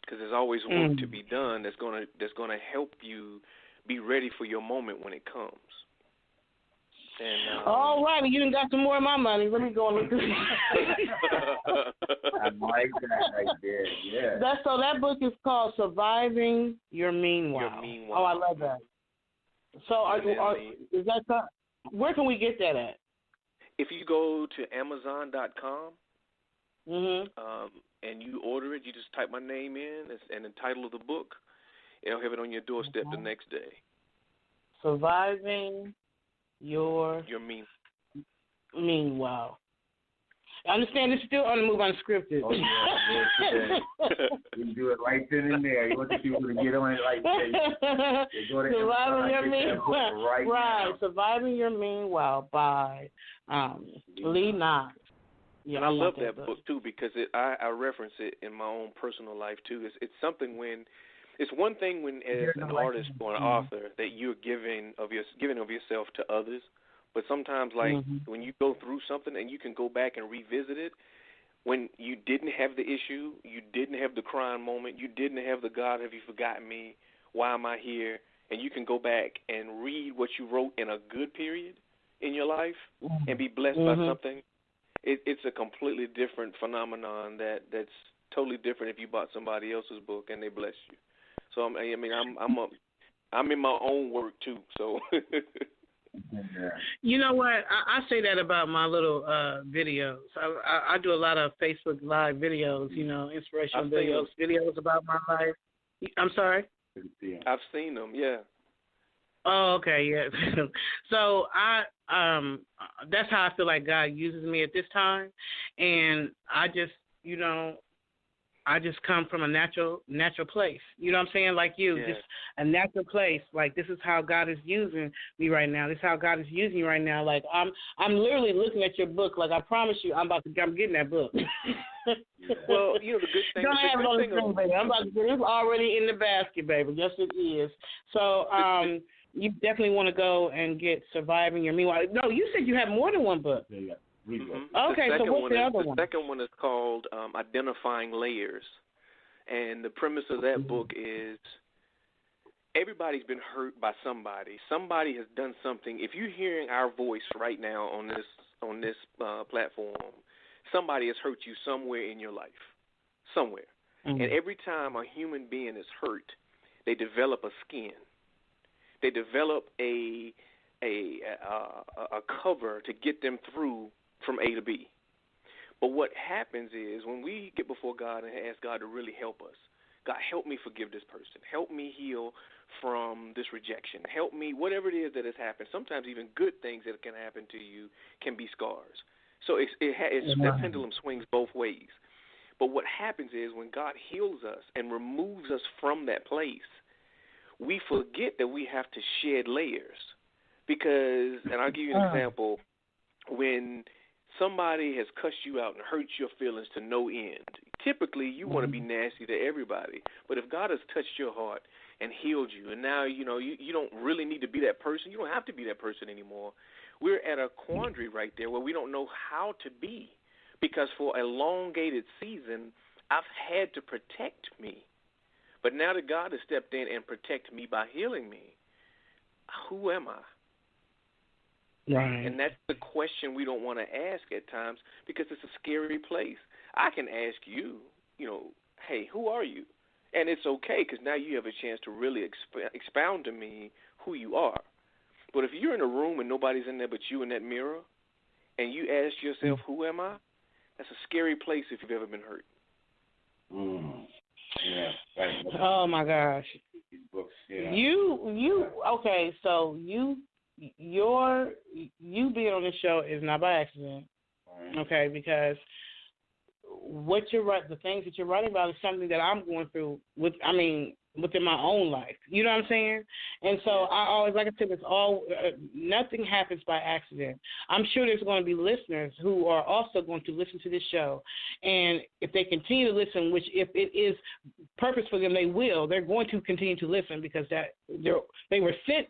because there's always work to be done that's gonna help you be ready for your moment when it comes. And all right, you done got some more of my money. Let me go and look this. I like that right there. Yeah. That book is called Surviving Your Meanwhile. Oh, I love that. So is that where can we get that at? If you go to Amazon.com and you order it, you just type my name in and the title of the book. It'll have it on your doorstep the next day. Surviving Your Meanwhile. I understand it's still on the move unscripted. Oh, yeah. You can do it right then and there. You want the people to get on it like that. Surviving Your Meanwhile. Right. Surviving Your Meanwhile by Lee Knox. Yeah, and I love that book too because I reference it in my own personal life too. It's something when it's one thing when as an artist or an author that you're giving of yourself to others, but sometimes like when you go through something and you can go back and revisit it, when you didn't have the issue, you didn't have the crying moment, you didn't have the God have you forgotten me, why am I here, and you can go back and read what you wrote in a good period in your life and be blessed by something. It's a completely different phenomenon that's totally different if you bought somebody else's book and they bless you. So I'm in my own work too. So you know what? I say that about my little videos. I do a lot of Facebook Live videos. You know, inspirational videos about my life. I'm sorry. I've seen them. Yeah. Oh, okay, yeah. So that's how I feel like God uses me at this time, and I just come from a natural place. You know what I'm saying? Like you, just a natural place. Like this is how God is using me right now. This is how God is using me right now. Like I'm literally looking at your book. Like I promise you, I'm getting that book. Well, you know the good thing. Don't have it on the screen, baby. I'm about to get it already in the basket, baby. Yes, it is. So you definitely want to go and get Surviving Your Meanwhile. No, you said you have more than one book. Yeah. Okay, so what's the other one? The second one is called Identifying Layers. And the premise of that book is everybody's been hurt by somebody. Somebody has done something. If you're hearing our voice right now on this platform, somebody has hurt you somewhere in your life. Somewhere. And every time a human being is hurt, they develop a skin. They develop a cover to get them through from A to B. But what happens is when we get before God and ask God to really help us, God, help me forgive this person. Help me heal from this rejection. Help me, whatever it is that has happened. Sometimes even good things that can happen to you can be scars. So that pendulum swings both ways. But what happens is when God heals us and removes us from that place, we forget that we have to shed layers. Because, and I'll give you an example, when somebody has cussed you out and hurt your feelings to no end, typically you want to be nasty to everybody. But if God has touched your heart and healed you, and now you don't really need to be that person, you don't have to be that person anymore, we're at a quandary right there where we don't know how to be. Because for a elongated season, I've had to protect me. But now that God has stepped in and protected me by healing me, who am I? Right. And that's the question we don't want to ask at times because it's a scary place. I can ask you, hey, who are you? And it's okay because now you have a chance to really expound to me who you are. But if you're in a room and nobody's in there but you in that mirror and you ask yourself, who am I? That's a scary place if you've ever been hurt. Yeah. Oh my gosh. These books. Yeah. Okay? So you being on this show is not by accident, okay? Because what the things that you're writing about is something that I'm going through within my own life. You know what I'm saying? And so I always, like I said, it's all nothing happens by accident. I'm sure there's going to be listeners who are also going to listen to this show, and if they continue to listen, which if it is purpose for them, they're going to continue to listen because they were sent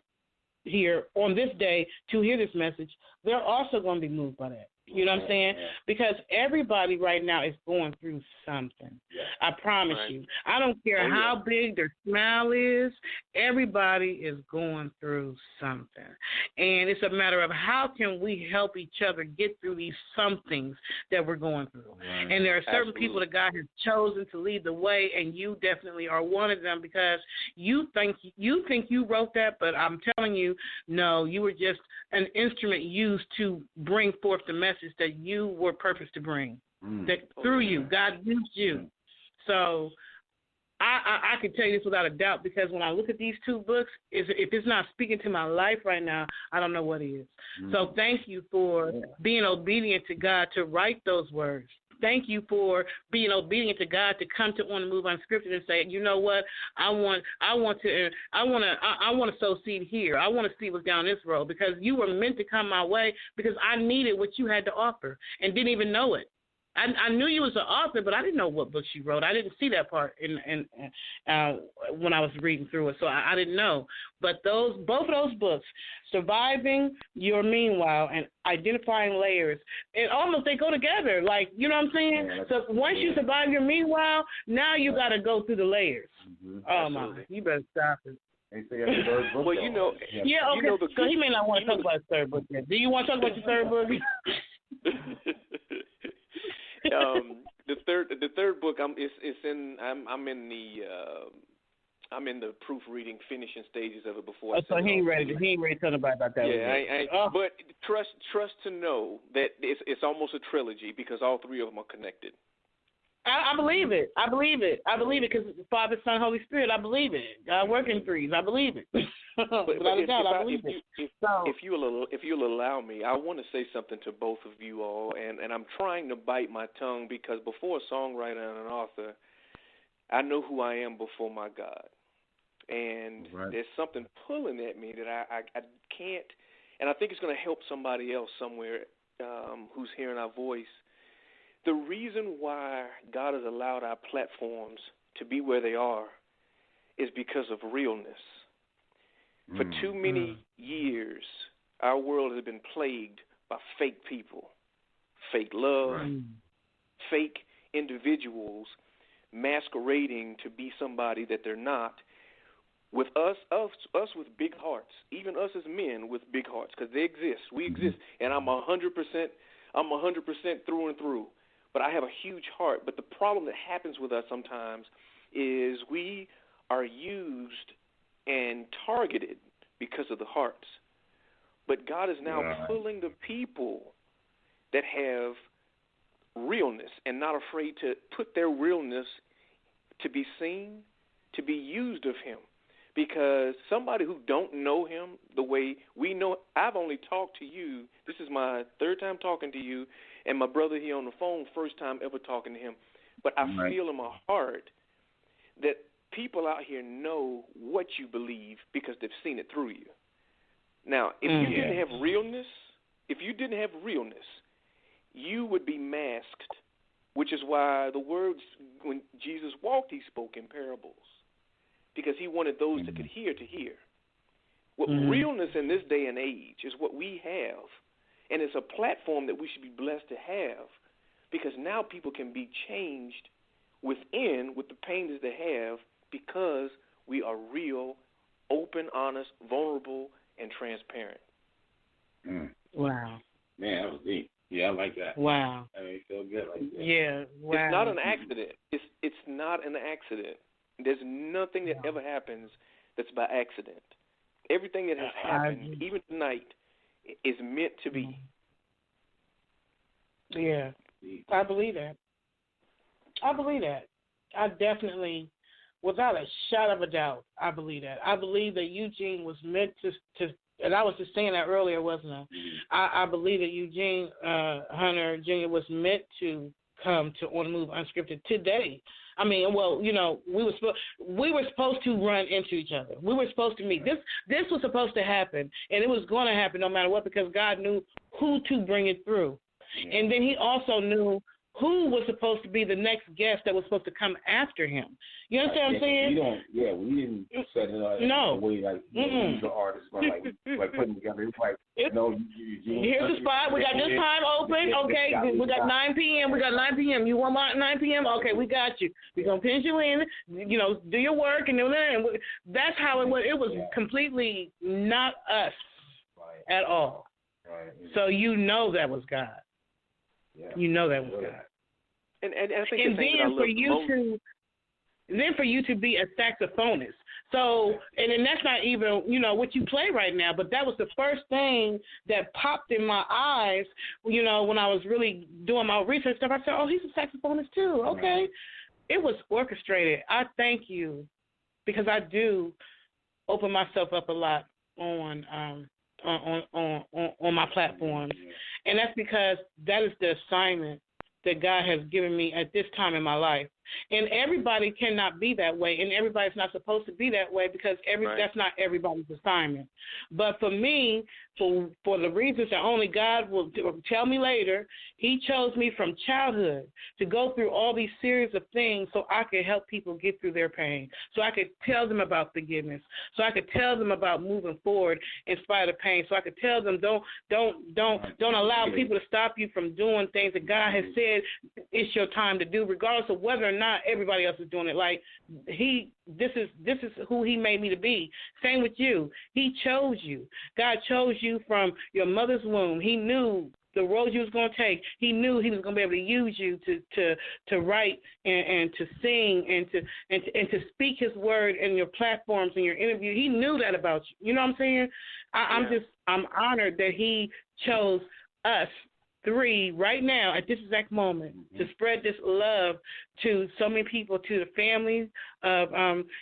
here on this day to hear this message. They're also going to be moved by that. You know what I'm saying? Because everybody right now is going through something. I promise you. I don't care how big their smile is. Everybody is going through something. And it's a matter of how can we help each other get through these somethings that we're going through. Right. And there are certain people that God has chosen to lead the way, and you definitely are one of them because you think you wrote that, but I'm telling you, no, you were just an instrument used to bring forth the message that you were purposed to bring. That through you, God used you. So I can tell you this without a doubt, because when I look at these two books, if it's not speaking to my life right now, I don't know what is. Mm-hmm. So thank you for being obedient to God to write those words. Thank you for being obedient to God to come to On the Move Unscripted and say, you know what, I want to sow seed here. I want to see what's down this road, because you were meant to come my way, because I needed what you had to offer and didn't even know it. I knew you was an author, but I didn't know what books you wrote. I didn't see that part when I was reading through it, so I didn't know. But both of those books, Surviving Your Meanwhile and Identifying Layers, they go together. Like, you know what I'm saying? Yeah, so once you survive your meanwhile, now you got to go through the layers. Mm-hmm. Oh, my. You better stop it. They say that's the third book. Well, you know. Yeah, okay. You know so he may not want to talk about his third book yet. Do you want to talk about your third book? The third book I'm in the proofreading finishing stages of it before. So he ain't ready to tell nobody about that. Yeah, but trust to know that it's almost a trilogy, because all three of them are connected. I believe it. I believe it because Father, Son, Holy Spirit. I believe it. God work in threes. I believe it. Without a doubt, I believe it. If you'll allow me, I want to say something to both of you all, and I'm trying to bite my tongue, because before a songwriter and an author, I know who I am before my God, and there's something pulling at me that I can't, and I think it's going to help somebody else somewhere who's hearing our voice. The reason why God has allowed our platforms to be where they are is because of realness. For too many years, our world has been plagued by fake people, fake love, fake individuals masquerading to be somebody that they're not. With us with big hearts, even us as men with big hearts, because they exist. We exist, and I'm 100% through and through. But I have a huge heart. But the problem that happens with us sometimes is we are used and targeted because of the hearts. But God is now pulling the people that have realness and not afraid to put their realness to be seen, to be used of Him. Because somebody who don't know Him the way we know, I've only talked to you. This is my third time talking to you, and my brother here on the phone, first time ever talking to him. But I feel in my heart that people out here know what you believe because they've seen it through you. Now, if you didn't have realness, you would be masked, which is why the words, when Jesus walked, He spoke in parables, because He wanted those that could hear to hear. What realness in this day and age is what we have, and it's a platform that we should be blessed to have, because now people can be changed within with the pain that they have, because we are real, open, honest, vulnerable, and transparent. Wow. Man, that was deep. Yeah, I like that. Wow. I mean, it feels good like that. Yeah, wow. It's not an accident. It's not an accident. There's nothing that ever happens that's by accident. Everything that has happened, even tonight, is meant to be. Yeah, I believe that. I definitely, without a shadow of a doubt, I believe that. I believe that Eugene was meant to and I was just saying that earlier, wasn't I? I believe that Eugene Hunter Jr. was meant to come to On the Move Unscripted today. I mean, well, you know, we were supposed to run into each other. We were supposed to meet. This was supposed to happen, and it was going to happen no matter what, because God knew who to bring it through. Yeah. And then He also knew who was supposed to be the next guest that was supposed to come after him. You understand what I'm saying? We didn't set it up in a way like the artists were like putting together. It's like, here's the spot. We got this time open. Okay, we got 9 p.m. We got 9 p.m. You want 9 p.m.? Okay, we got you. We're going to pinch you in, you know, do your work. And that's how it was. It was completely not us at all. Right. So you know that was God. Yeah. You know that was God. And I think then for you to be a saxophonist. So, and then that's not even, you know, what you play right now, but that was the first thing that popped in my eyes, you know, when I was really doing my research stuff. I said, oh, he's a saxophonist too. Okay. it was orchestrated. I thank you because I do open myself up a lot on my platforms, and that's because that is the assignment that God has given me at this time in my life. And everybody cannot be that way, and everybody's not supposed to be that way because that's not everybody's assignment. But for me, for the reasons that only God will tell me later, he chose me from childhood to go through all these series of things so I could help people get through their pain, so I could tell them about forgiveness, so I could tell them about moving forward in spite of pain, so I could tell them don't allow people to stop you from doing things that God has said it's your time to do, regardless of whether or not everybody else is doing it. Like this is who he made me to be. Same with you. He chose you. God chose you from your mother's womb. He knew the road you was going to take. He knew he was going to be able to use you to write and to sing and to speak his word in your platforms and your interview. He knew that about you. You know what I'm saying? I'm honored that he chose us three right now at this exact moment to spread this love to so many people, to the families of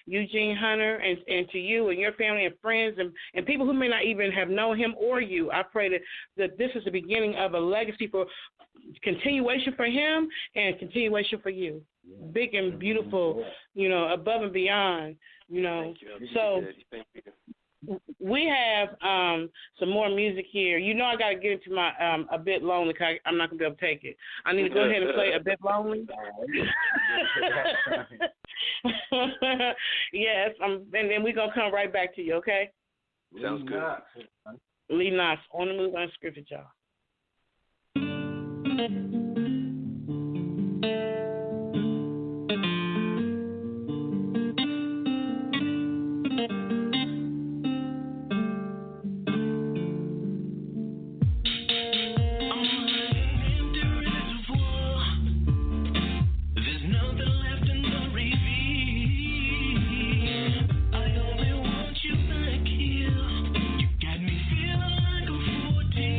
Eugene Hunter and to you and your family and friends and people who may not even have known him or you. I pray that this is the beginning of a legacy for continuation for him and continuation for you. Big and beautiful, above and beyond, Thank you. So we have some more music here. I got to get into my A Bit Lonely because I'm not going to be able to take it. I need to go ahead and play A Bit Lonely. Yes, and then we're going to come right back to you, okay? Sounds good. Lee Knox, On the Move, Unscripted, y'all. Got me feeling like I'm 14.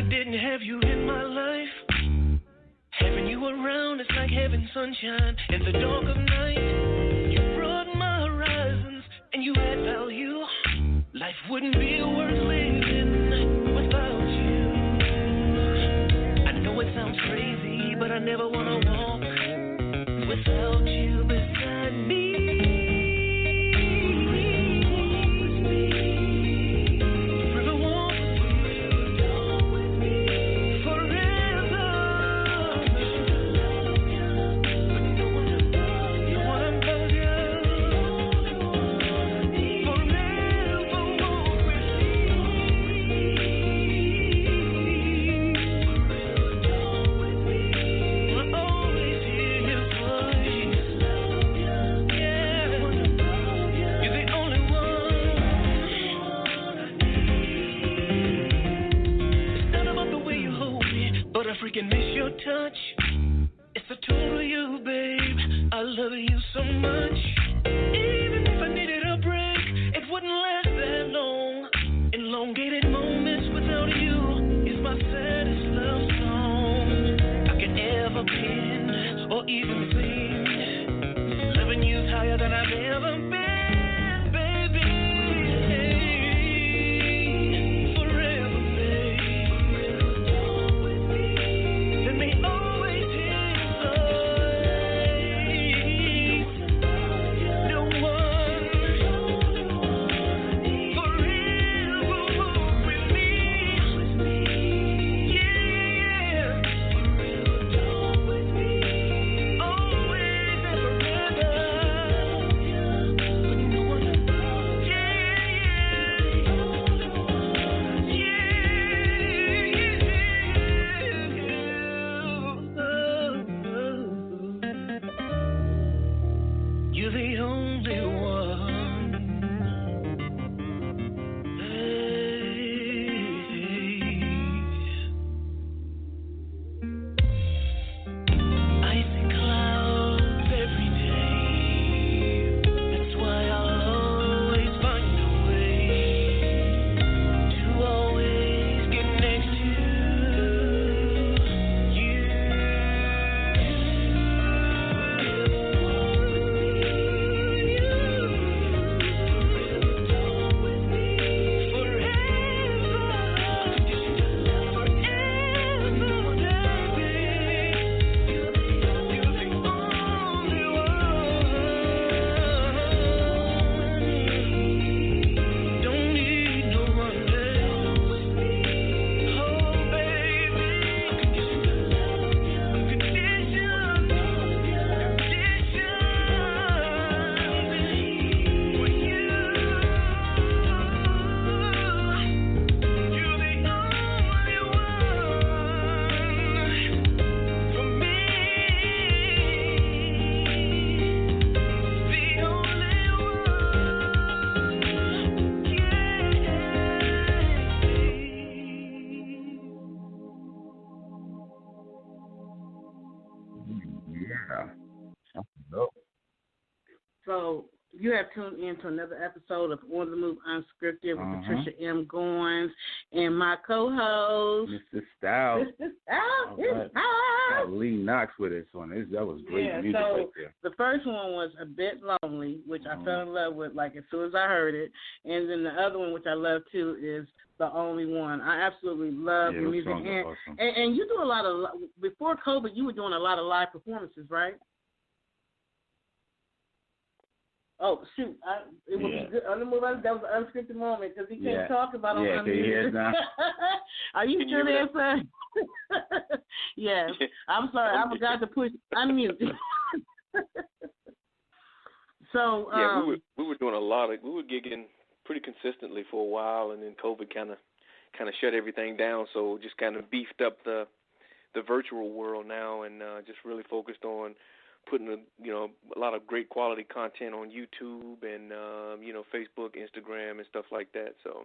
I didn't have you in my life. Having you around is like having sunshine in the dark of night. You broaden my horizons and you add value. Life wouldn't be worth living without you. I know it sounds crazy, but I never want to walk without you beside me. Freaking miss your touch. It's a total you, babe. I love you so much. Even if I needed a break, it wouldn't last that long. Elongated moments without you is my saddest love song I could ever pen or even sing. Loving you's higher than I've ever been. So you have tuned in to another episode of On the Move Unscripted with Patricia M. Goins and my co-host, Mr. Styles. Mr. Styles. Got Lee Knox with us on this. That was great music right there. The first one was A Bit Lonely, which I fell in love with like as soon as I heard it. And then the other one, which I love too, is The Only One. I absolutely love the music. And you do a lot of, before COVID, you were doing a lot of live performances, right? Oh, shoot. It was good. On the move, that was an unscripted moment because he can't talk about it on the now. Are you still there, sir? Yes. I'm sorry. I forgot to push unmute. So we were doing we were gigging pretty consistently for a while, and then COVID kind of shut everything down. So just kind of beefed up the virtual world now, and just really focused on putting a lot of great quality content on YouTube and Facebook, Instagram, and stuff like that. So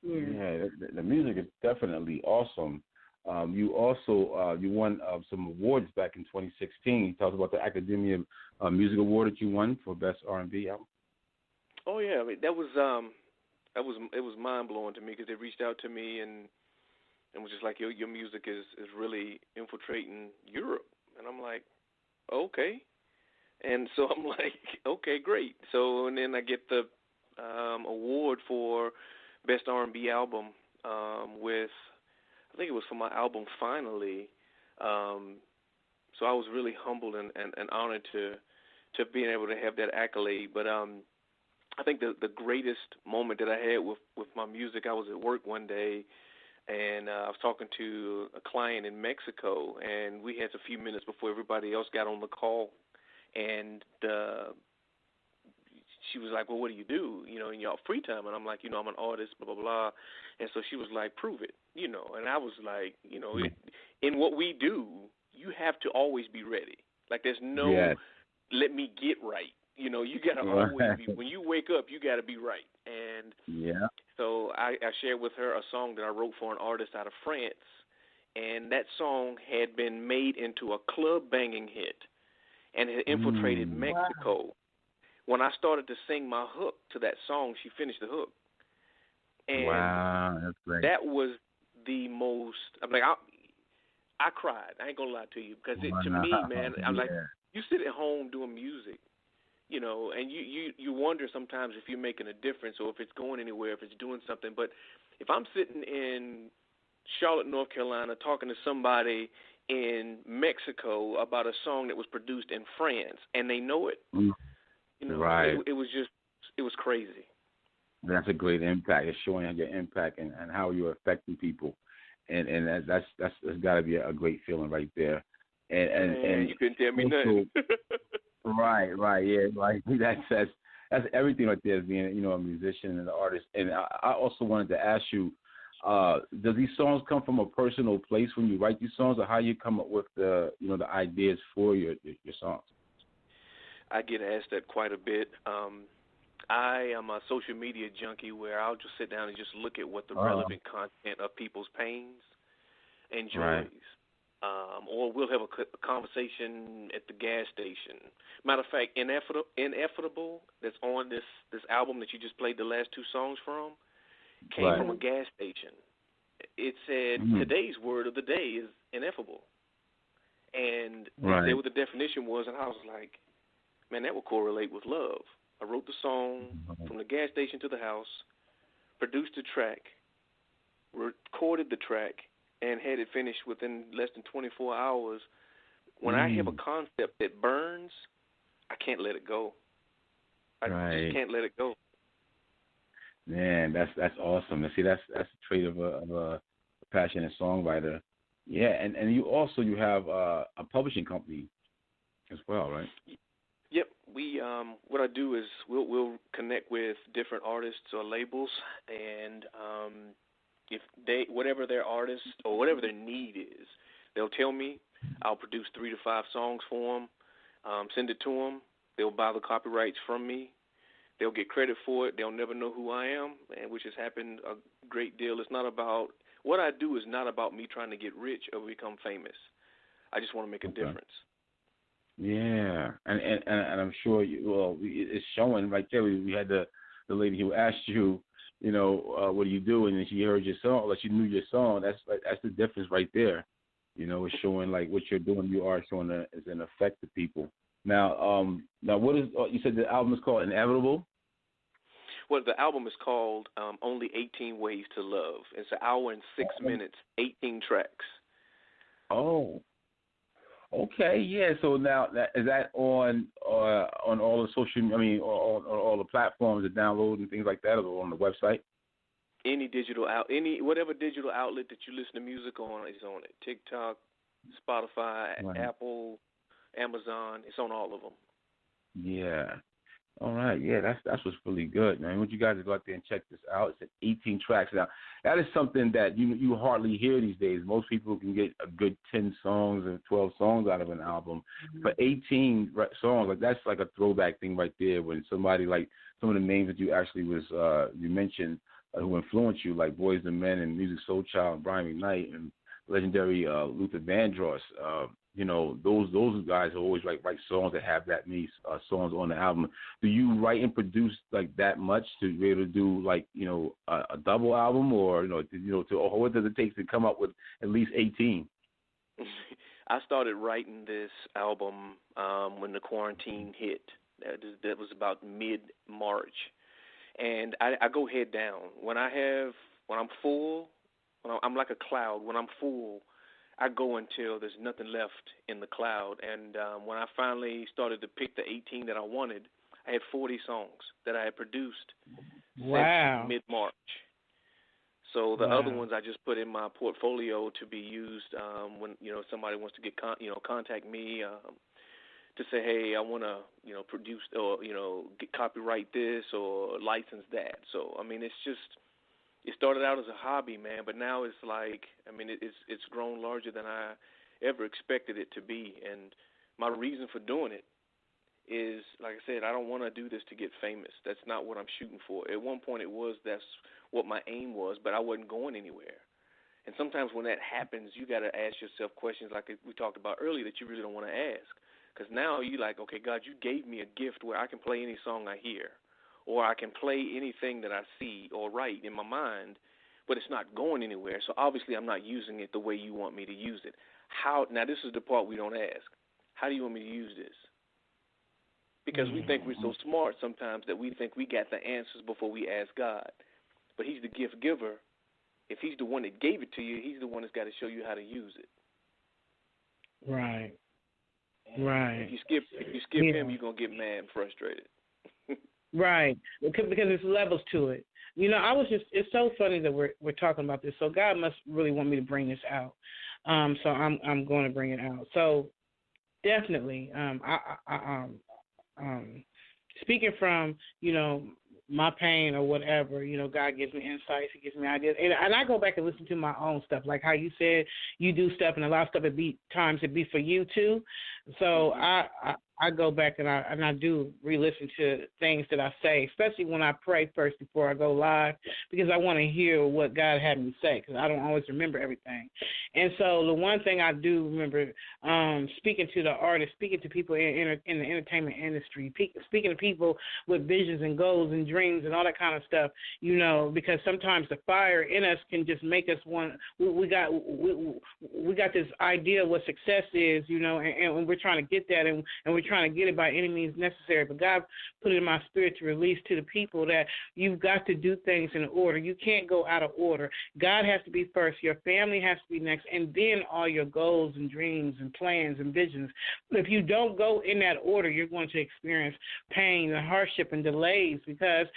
the music is definitely awesome. You also you won some awards back in 2016. You talked about the Academia Music Award that you won for Best R&B album. Oh yeah, I mean, that was it was mind blowing to me because they reached out to me and and was just like, your music is really infiltrating Europe. And I'm like, okay. And so I'm like, okay, great. So, and then I get the award for Best R&B Album with, I think it was for my album Finally. So I was really humbled and honored to being able to have that accolade. But I think the greatest moment that I had with my music, I was at work one day, and I was talking to a client in Mexico, and we had a few minutes before everybody else got on the call, and she was like, well, what do you do, in your free time? And I'm like, I'm an artist, blah, blah, blah. And so she was like, prove it, And I was like, in what we do, you have to always be ready. Like there's no let me get right. You got to always be. When you wake up, you got to be right. And so I shared with her a song that I wrote for an artist out of France, and that song had been made into a club banging hit and had infiltrated Mexico. Wow. When I started to sing my hook to that song, she finished the hook. And wow, that's great. That was the most. I'm like, I cried. I ain't gonna lie to you because to me, man, I'm like, you sit at home doing music, and you wonder sometimes if you're making a difference or if it's going anywhere, if it's doing something. But if I'm sitting in Charlotte, North Carolina, talking to somebody in Mexico about a song that was produced in France, and they know it, right? It was crazy. That's a great impact. It's showing your impact and how you're affecting people, and that's got to be a great feeling right there. And you couldn't tell me nothing. Right, yeah, like that's everything right there, as being a musician and an artist. And I also wanted to ask you, does these songs come from a personal place when you write these songs, or how you come up with the the ideas for your songs? I get asked that quite a bit. I am a social media junkie where I'll just sit down and just look at what the relevant content of people's pains and joys. Right. Or we'll have a conversation at the gas station. Matter of fact, Ineffable, that's on this album that you just played the last two songs from, came from a gas station. It said, today's word of the day is ineffable. And they said what the definition was, and I was like, man, that would correlate with love. I wrote the song from the gas station to the house, produced the track, recorded the track, and had it finished within less than 24 hours. When I have a concept that burns, I can't let it go. I just can't let it go. Man, that's awesome. See, that's a trait of a passionate songwriter. Yeah, and you have a publishing company as well, right? Yep. We what I do is we'll connect with different artists or labels, and if whatever their artist or whatever their need is, they'll tell me. I'll produce 3 to 5 songs for them, send it to them. They'll buy the copyrights from me. They'll get credit for it. They'll never know who I am, and which has happened a great deal. It's not about what I do is not about me trying to get rich or become famous. I just want to make a difference. Yeah, and I'm sure it's showing right there. We had the lady who asked you, what do you do, and then she heard your song, like she knew your song. That's the difference right there. It's showing like what you're doing. You are showing is an effect to people. Now what is you said the album is called Inevitable? Well, the album is called Only 18 Ways to Love. It's an hour and 6 minutes, 18 tracks. Oh. Okay, yeah. So now, is that on all the social? I mean, on all the platforms to download and things like that, or on the website? Any whatever digital outlet that you listen to music on is on it. TikTok, Spotify, Apple, Amazon. It's on all of them. Yeah. All right, yeah, that's what's really good, man. I want you guys to go out there and check this out. It's 18 tracks. Now, that is something that you hardly hear these days. Most people can get a good 10 songs or 12 songs out of an album. For 18 songs, like that's like a throwback thing right there. When somebody like some of the names that you actually you mentioned who influenced you, like Boys and Men and Music Soul Child and Brian McKnight and legendary Luther Vandross. those guys always write songs that have that many songs on the album. Do you write and produce like that much to be able to do like a double album, or or what does it take to come up with at least 18? I started writing this album when the quarantine hit. That was about mid-March, and I go head down when I'm full. I'm like a cloud. When I'm full, I go until there's nothing left in the cloud. And when I finally started to pick the 18 that I wanted, I had 40 songs that I had produced since mid-March. So the other ones I just put in my portfolio to be used when somebody wants to get contact me to say, hey, I want to produce or copyright this or license that. So I mean, it's just. It started out as a hobby, man, but now it's like, it's grown larger than I ever expected it to be. And my reason for doing it is, like I said, I don't want to do this to get famous. That's not what I'm shooting for. At one point that's what my aim was, but I wasn't going anywhere. And sometimes when that happens, you got to ask yourself questions like we talked about earlier that you really don't want to ask. Because now you're like, okay, God, you gave me a gift where I can play any song I hear. Or I can play anything that I see or write in my mind, but it's not going anywhere. So obviously I'm not using it the way you want me to use it. Now this is the part we don't ask. How do you want me to use this? Because we think we're so smart sometimes that we think we got the answers before we ask God. But he's the gift giver. If he's the one that gave it to you, he's the one that's got to show you how to use it. Right. If you skip him, you're going to get mad and frustrated. Right, because there's levels to it. It's so funny that we're talking about this. So God must really want me to bring this out. So I'm going to bring it out. So definitely, speaking from my pain or whatever, God gives me insights, He gives me ideas, and I go back and listen to my own stuff, like how you said you do stuff, and a lot of stuff it be for you too. So I go back and I do re-listen to things that I say, especially when I pray first before I go live, because I want to hear what God had me say, because I don't always remember everything. And so the one thing I do remember, speaking to the artists, speaking to people in the entertainment industry, speaking to people with visions and goals and dreams and all that kind of stuff, because sometimes the fire in us can just make us want. We got this idea of what success is, and we're trying to get that, and we're trying to get it by any means necessary. But God put it in my spirit to release to the people that you've got to do things in order. You can't go out of order. God has to be first. Your family has to be next, and then all your goals and dreams and plans and visions. If you don't go in that order, you're going to experience pain and hardship and delays, because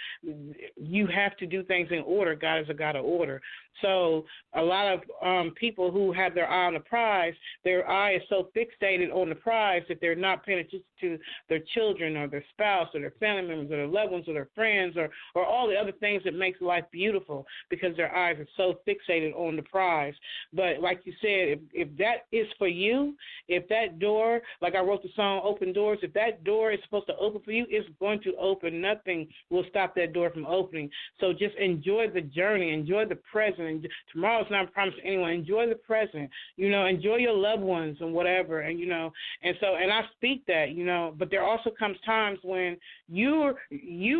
you have to do things in order. God is a God of order. So a lot of people who have their eye on the prize, their eye is so fixated on the prize that they're not paying attention to their children or their spouse or their family members or their loved ones or their friends or all the other things that makes life beautiful, because their eyes are so fixated on the prize. But like you said, if that is for you, if that door, like I wrote the song Open Doors, if that door is supposed to open for you, it's going to open. Nothing will stop that door from opening. So just enjoy the journey, enjoy the present. And tomorrow's not promised to anyone. Enjoy the present, enjoy your loved ones and whatever, and and I speak that, but there also comes times when you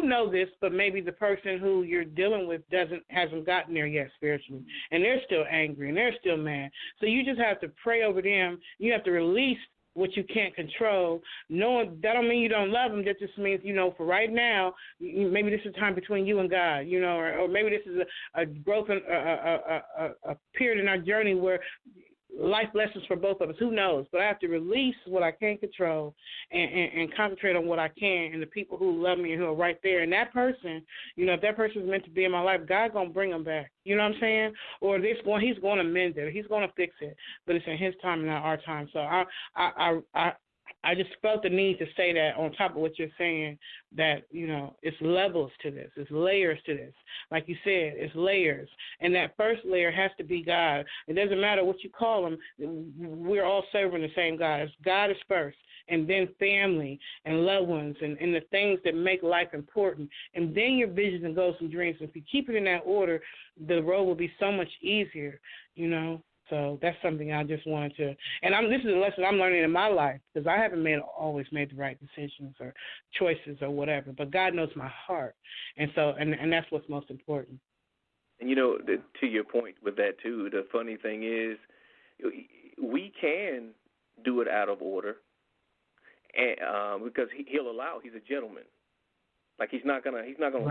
know this, but maybe the person who you're dealing with hasn't gotten there yet spiritually, and they're still angry and they're still mad. So you just have to pray over them. You have to release what you can't control. Knowing that don't mean you don't love them. That just means, for right now, maybe this is time between you and God, or maybe this is a growth, a period in our journey where life lessons for both of us. Who knows? But I have to release what I can't control and concentrate on what I can, and the people who love me and who are right there. And that person, if that person is meant to be in my life, God's going to bring them back. You know what I'm saying? Or he's going to mend it. He's going to fix it. But it's in his time and not our time. So I just felt the need to say that on top of what you're saying, that, it's levels to this. It's layers to this. Like you said, it's layers. And that first layer has to be God. It doesn't matter what you call him. We're all serving the same God. God is first, and then family and loved ones and the things that make life important. And then your visions and goals and dreams. If you keep it in that order, the road will be so much easier, So that's something I just wanted to, and this is a lesson I'm learning in my life, because I haven't always made the right decisions or choices or whatever, but God knows my heart, and so and that's what's most important. And to your point with that too, the funny thing is, we can do it out of order, and because he'll allow. He's a gentleman. Like he's not gonna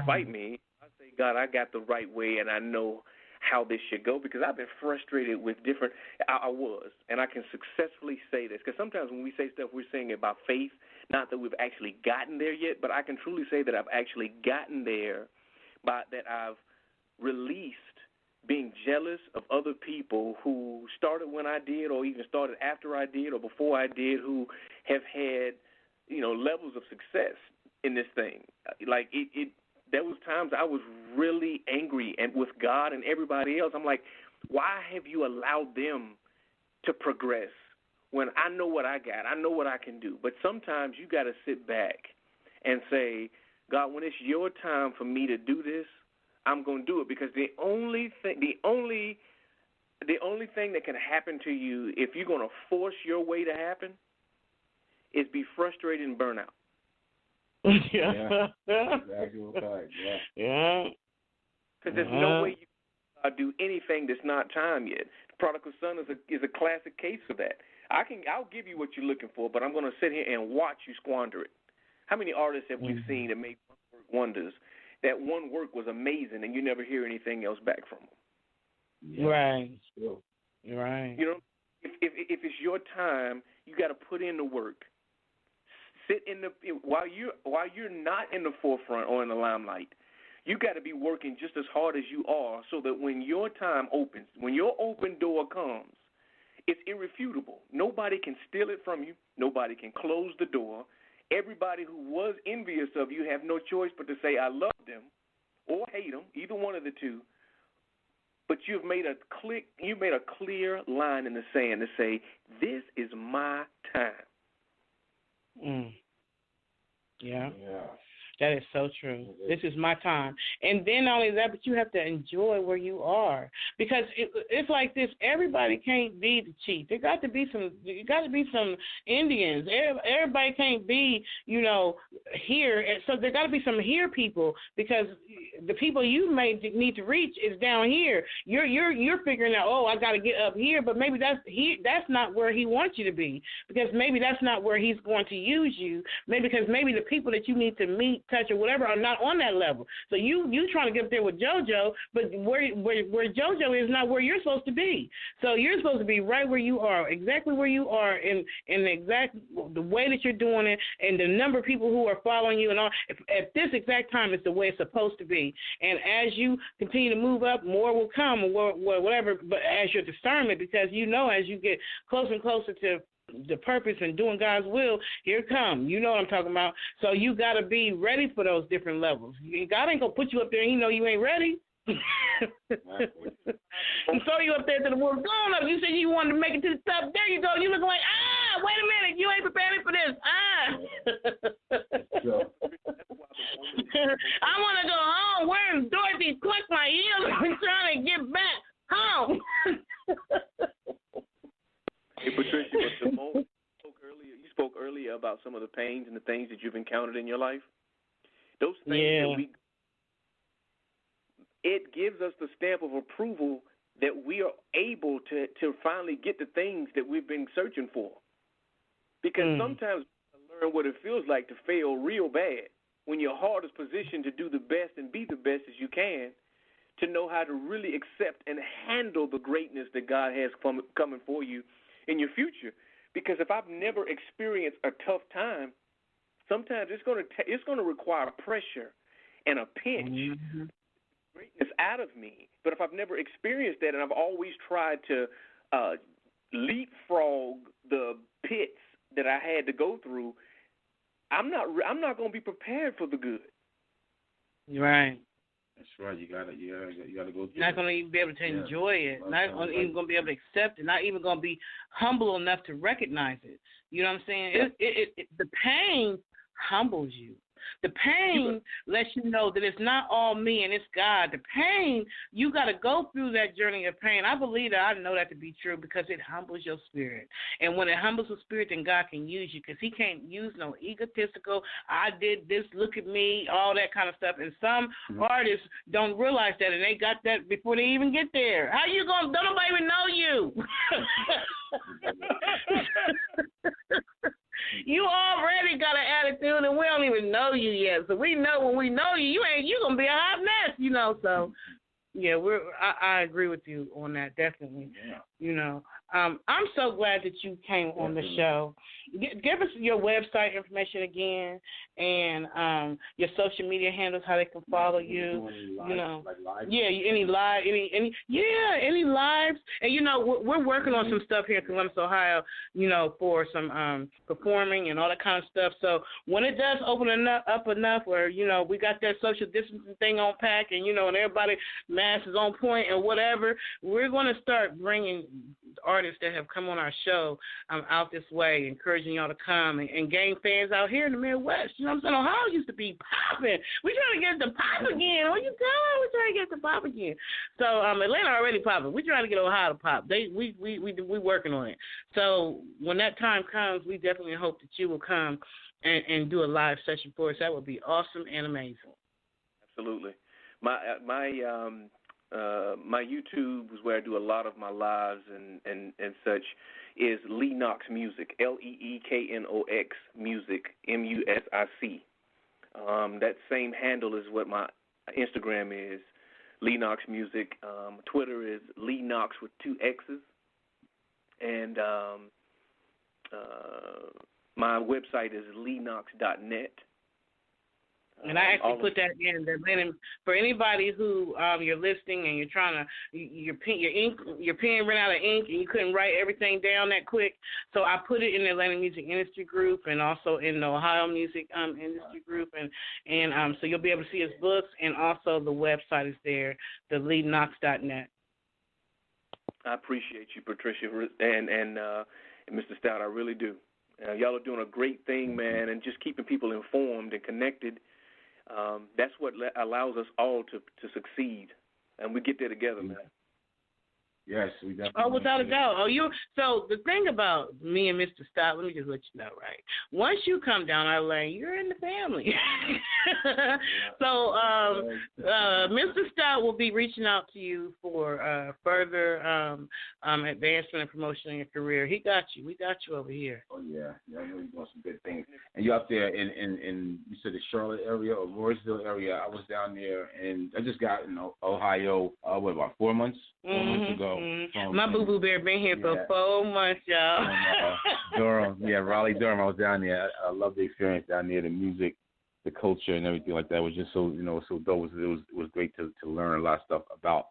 fight me. I say, God, I got the right way, and I know how this should go, because I've been frustrated with different. I was, and I can successfully say this, because sometimes when we say stuff, we're saying it about faith, not that we've actually gotten there yet. But I can truly say that I've actually gotten there, by that I've released being jealous of other people who started when I did, or even started after I did, or before I did, who have had, levels of success in this thing. Like there was times I was really angry and with God and everybody else. I'm like, why have you allowed them to progress when I know what I got? I know what I can do. But sometimes you got to sit back and say, God, when it's your time for me to do this, I'm going to do it, because the only thing that can happen to you if you're going to force your way to happen is be frustrated and burn out. Yeah. Exactly. Yeah. Because there's no way you can do anything that's not time yet. The prodigal son is a classic case for that. I'll give you what you're looking for, but I'm going to sit here and watch you squander it. How many artists have we seen that made wonders? That one work was amazing, and you never hear anything else back from them. Yeah. Right. Sure. Right. If it's your time, you got to put in the work. Sit in while you're not in the forefront or in the limelight, you got to be working just as hard as you are, so that when your time opens, when your open door comes, it's irrefutable. Nobody can steal it from you. Nobody can close the door. Everybody who was envious of you have no choice but to say, I love them, or hate them, either one of the two. But you've made a clear line in the sand to say, this is my time. Yeah. That is so true. This is my time. And then not only that, but you have to enjoy where you are, because it's like this. Everybody can't be the chief. There got to be some Indians. Everybody can't be, here. So there got to be some here people, because the people you may need to reach is down here. You're figuring out, I got to get up here, but maybe that's not where he wants you to be, because maybe that's not where he's going to use you. Maybe because the people that you need to meet, touch, or whatever are not on that level. So you trying to get up there with JoJo, but where JoJo is not where you're supposed to be. So you're supposed to be right where you are, exactly where you are, in the exact the way that you're doing it, and the number of people who are following you, and all. At this exact time, it's the way it's supposed to be. And as you continue to move up, more will come, or whatever. But as your discernment, because as you get closer and closer to the purpose and doing God's will, here come. You know what I'm talking about. So you got to be ready for those different levels. God ain't going to put you up there and you ain't ready. And throw you up there to the world. Go on up. You said you wanted to make it to the top. There you go. You look like, wait a minute. You ain't prepared for this. I want to go home wearing Dorothy clutch my heels and trying to get back home. Hey, Patricia, you spoke earlier about some of the pains and the things that you've encountered in your life. Those things it gives us the stamp of approval that we are able to finally get the things that we've been searching for. Because sometimes we learn what it feels like to fail real bad, when your heart is positioned to do the best and be the best as you can, to know how to really accept and handle the greatness that God has coming for you in your future. Because if I've never experienced a tough time, sometimes it's going to require pressure and a pinch, greatness out of me. But if I've never experienced that, and I've always tried to leapfrog the pits that I had to go through, I'm not going to be prepared for the good. Right. That's right. You gotta go. You're not gonna even be able to enjoy it. Not even gonna be able to accept it. Not even gonna be humble enough to recognize it. You know what I'm saying? The pain humbles you. The pain lets you know that it's not all me and it's God. The pain, you got to go through that journey of pain. I believe that. I know that to be true because it humbles your spirit. And when it humbles your spirit, then God can use you because he can't use no egotistical, I did this, look at me, all that kind of stuff. And some artists don't realize that, and they got that before they even get there. How you going to, don't nobody even know you. You already got an attitude, and we don't even know you yet. So we know when we know you gonna be a hot mess, So, yeah, I agree with you on that, definitely. Yeah. I'm so glad that you came on the show. Give us your website information again, and your social media handles, how they can follow you. Any lives, and we're working on some stuff here in Columbus, Ohio. For some performing and all that kind of stuff. So when it does open up enough, where we got that social distancing thing on pack, and and everybody mask is on point and whatever, we're going to start bringing artists that have come on our show out this way, encouraging y'all to come and gain fans out here in the Midwest. You know what I'm saying? Ohio used to be popping. We're trying to get it to pop again. What you doing? We're trying to get it to pop again. So Atlanta already popping. We're trying to get Ohio to pop. We working on it. So when that time comes, we definitely hope that you will come and do a live session for us. That would be awesome and amazing. Absolutely. My YouTube is where I do a lot of my lives and such, is Lee Knox Music, LeeKnox Music, Music. That same handle is what my Instagram is, Lee Knox Music. Twitter is Lee Knox with 2 X's. And my website is leeknox.net. And I actually put that in for anybody who you're listening and you're trying to your pen ran out of ink and you couldn't write everything down that quick. So I put it in the Atlanta Music Industry Group and also in the Ohio Music Industry Group, and so you'll be able to see his books, and also the website is there, the leeknox.net. I appreciate you, Patricia, and Mr. Stout. I really do. Y'all are doing a great thing, man, and just keeping people informed and connected. That's what allows us all to succeed, and we get there together, man. Yes, we definitely. Oh, without a doubt. So the thing about me and Mr. Stott, let me just let you know, right? Once you come down our lane, you're in the family. So Mr. Stott will be reaching out to you for further advancement and promotion in your career. He got you. We got you over here. Oh yeah, I know you're doing some good things. And you're up there in you said the Charlotte area or Royceville area. I was down there, and I just got in Ohio. About 4 months? 4 months ago. Mm-hmm. My boo-boo bear been here for 4 months, y'all. Durham, Raleigh, Durham. I was down there. I loved the experience down there. The music, the culture, and everything like that was just so so dope. It was great to learn a lot of stuff about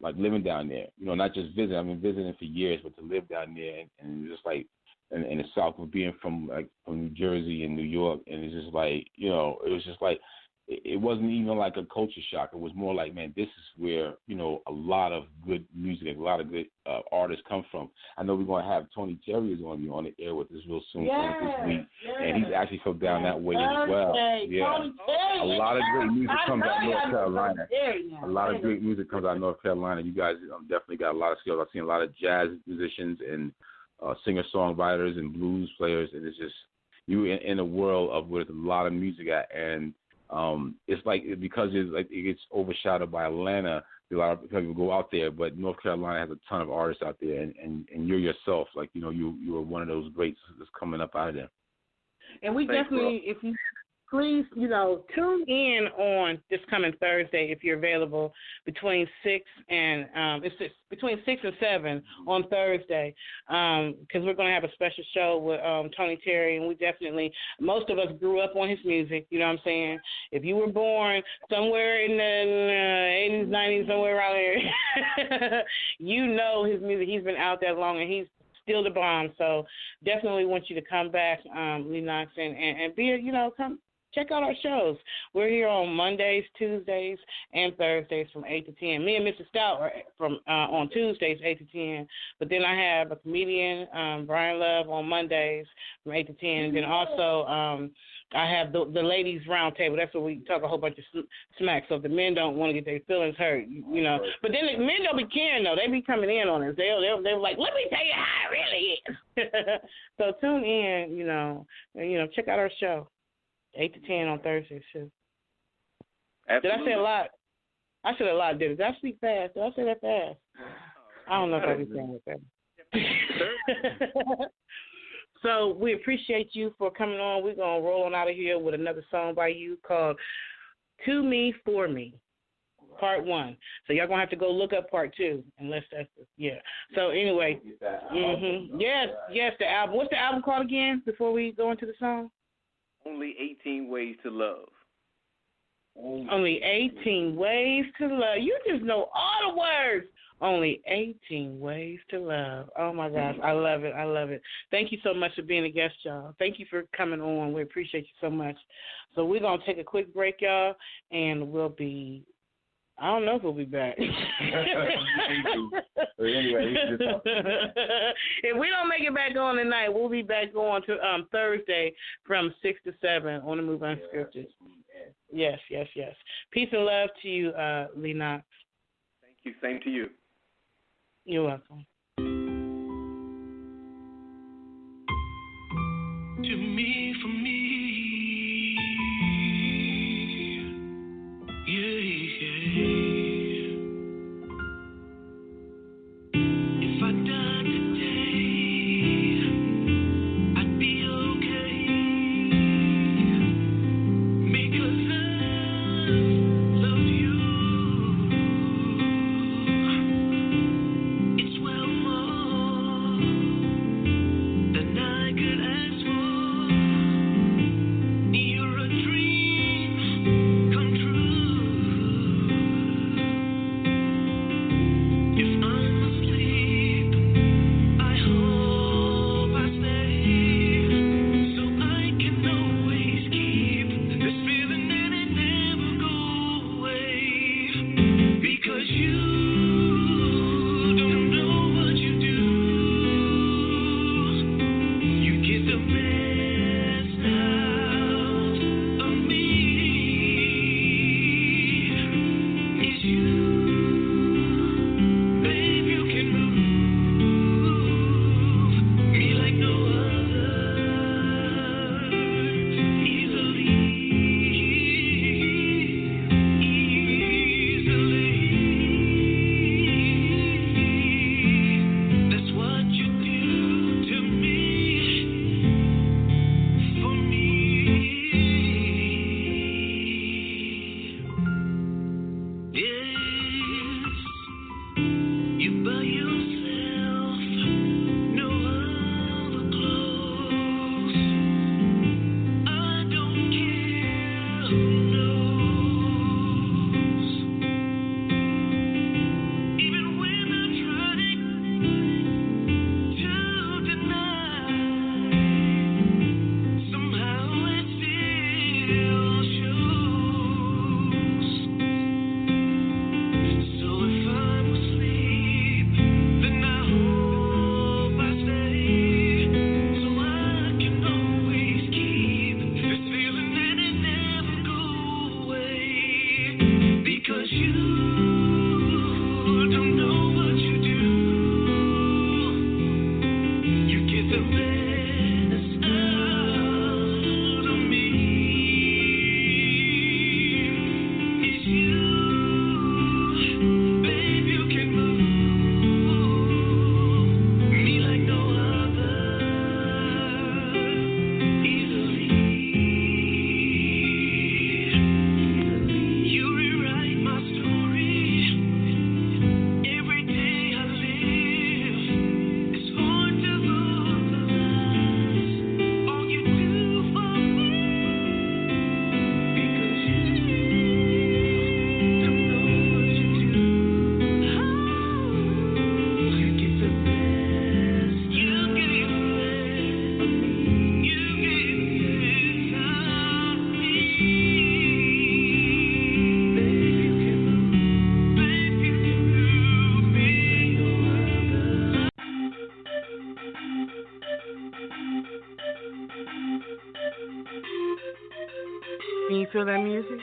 like living down there. Not just visiting. I've been visiting for years, but to live down there and just like in the South, being from New Jersey and New York, and it's just like it was just like. It wasn't even like a culture shock. It was more like, man, this is where, a lot of good music, a lot of good artists come from. I know we're going to have Tony Terry is going to be on the air with us real soon this week. Yes. And he's actually from down that way as well. Yeah. A lot of great music comes out of North Carolina. A lot of great music comes out of North Carolina. You guys definitely got a lot of skills. I've seen a lot of jazz musicians and singer-songwriters and blues players. And it's just, you in a world of where there's a lot of music at. And it's like because it gets overshadowed by Atlanta. A lot of people go out there, but North Carolina has a ton of artists out there, and you're yourself. Like you are one of those greats that's coming up out of there. And we definitely, if you please, tune in on this coming Thursday if you're available between 6 and 7 on Thursday, because we're going to have a special show with Tony Terry, and we definitely, most of us grew up on his music. You know what I'm saying? If you were born somewhere in the 80s, 90s, somewhere around there, his music. He's been out that long, and he's still the bomb. So definitely want you to come back, Lee Knox, and be come. Check out our shows. We're here on Mondays, Tuesdays, and Thursdays from 8 to 10. Me and Mr. Stout are from on Tuesdays, 8 to 10. But then I have a comedian, Brian Love, on Mondays from 8 to 10. And then also I have the ladies round table. That's where we talk a whole bunch of smack. So if the men don't want to get their feelings hurt, you know. But then the men don't be caring though. They be coming in on us. They're like, let me tell you how it really is. So tune in, you know, and check out our show, 8 to 10 on Thursdays. Absolutely. Did I say a lot? I said a lot, did I speak fast? Did I say that fast? I don't know if I be saying it fast. So we appreciate you for coming on. We're going to roll on out of here with another song by you called To Me, For Me, Part 1. So y'all going to have to go look up Part 2, unless that's, yeah. So anyway, yes, the album. What's the album called again before we go into the song? Only 18 Ways to Love. Only 18 Ways to Love. You just know all the words. Only 18 Ways to Love. Oh, my gosh. I love it. I love it. Thank you so much for being a guest, y'all. Thank you for coming on. We appreciate you so much. So we're going to take a quick break, y'all, and we'll be, I don't know if we'll be back. Anyway, if we don't make it back on tonight, we'll be back on to Thursday from 6 to 7 on the Move Unscripted. Yes. Peace and love to you, Lee Knox. Thank you. Same to you. You're welcome. To me, for me, yeah. If I died today, I'd be okay, because I love you. It's well more than I could ask for. feel that music?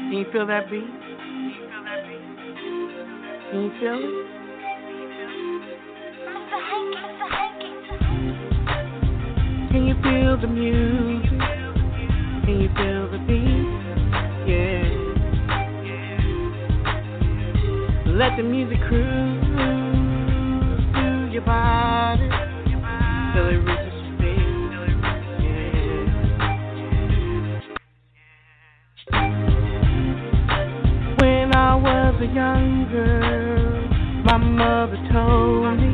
Can you feel that beat? Can you feel it? Can you feel the music? Can you feel the beat? Yeah. Let the music cruise through your body till it reaches your feet. Yeah. When I was a young girl, my mother told me,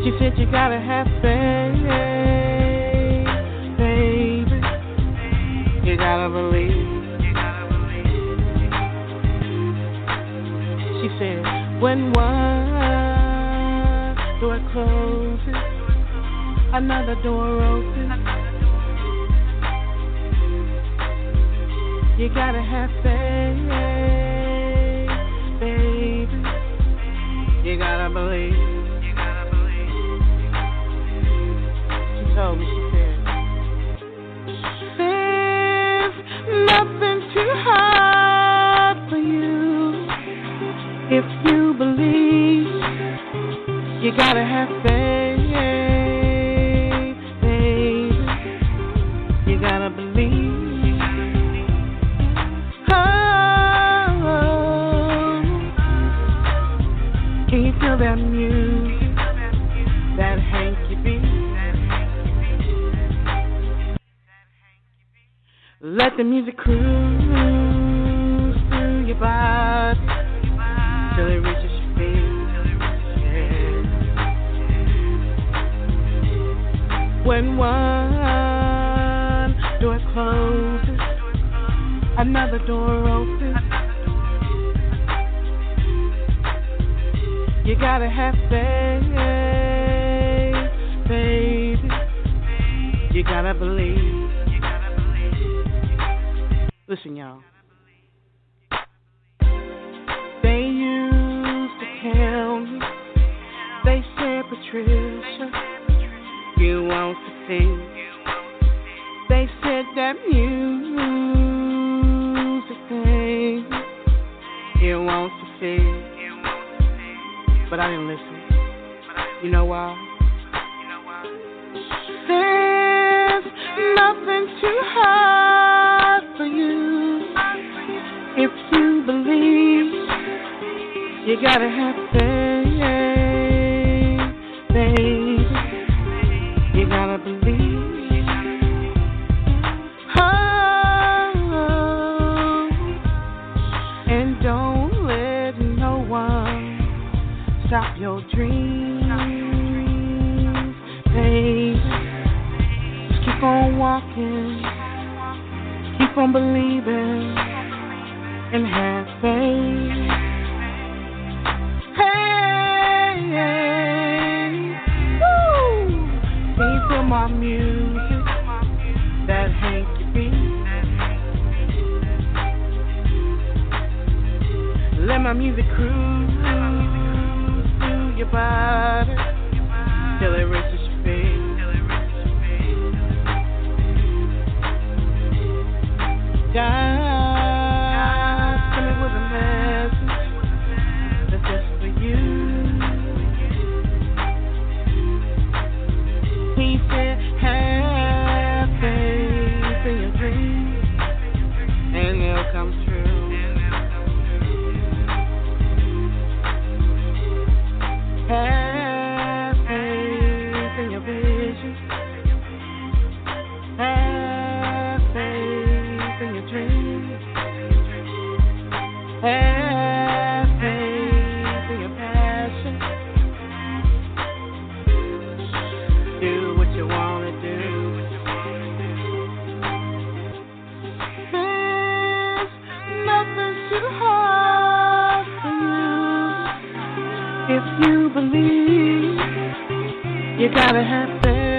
she said you gotta have faith, baby. You gotta believe. She said, when one door closes, another door opens. You gotta have faith, baby. You gotta believe. Told me, she said, there's nothing too hard for you if you believe. You gotta have faith, baby. You gotta believe. Oh, can you feel that music, that hanky beat? Let the music cruise through your body till it reaches your feet. Yeah. When one door closes, another door opens. You gotta have faith, baby. You gotta believe. Listen, y'all. They used to tell me, they said, Patricia, you won't succeed. They said that music thing, you won't succeed. But I didn't listen. You know why? There's nothing too hard for you if you believe. You gotta have faith, baby. You gotta believe. Oh, and don't let no one stop your dreams, baby. Just keep on walking. Keep on believing and have faith. Hey, hey, woo! Can you feel my music? That hanky beat. Let my music cruise through your body till it reaches your feet. God, coming with a message that's just for you. He said, have faith in your dreams, and they'll come true. Have faith in your vision. Have faith in your dreams. Have faith in your passion. Do what you want to do. There's nothing too hard for you if you believe. You gotta have faith.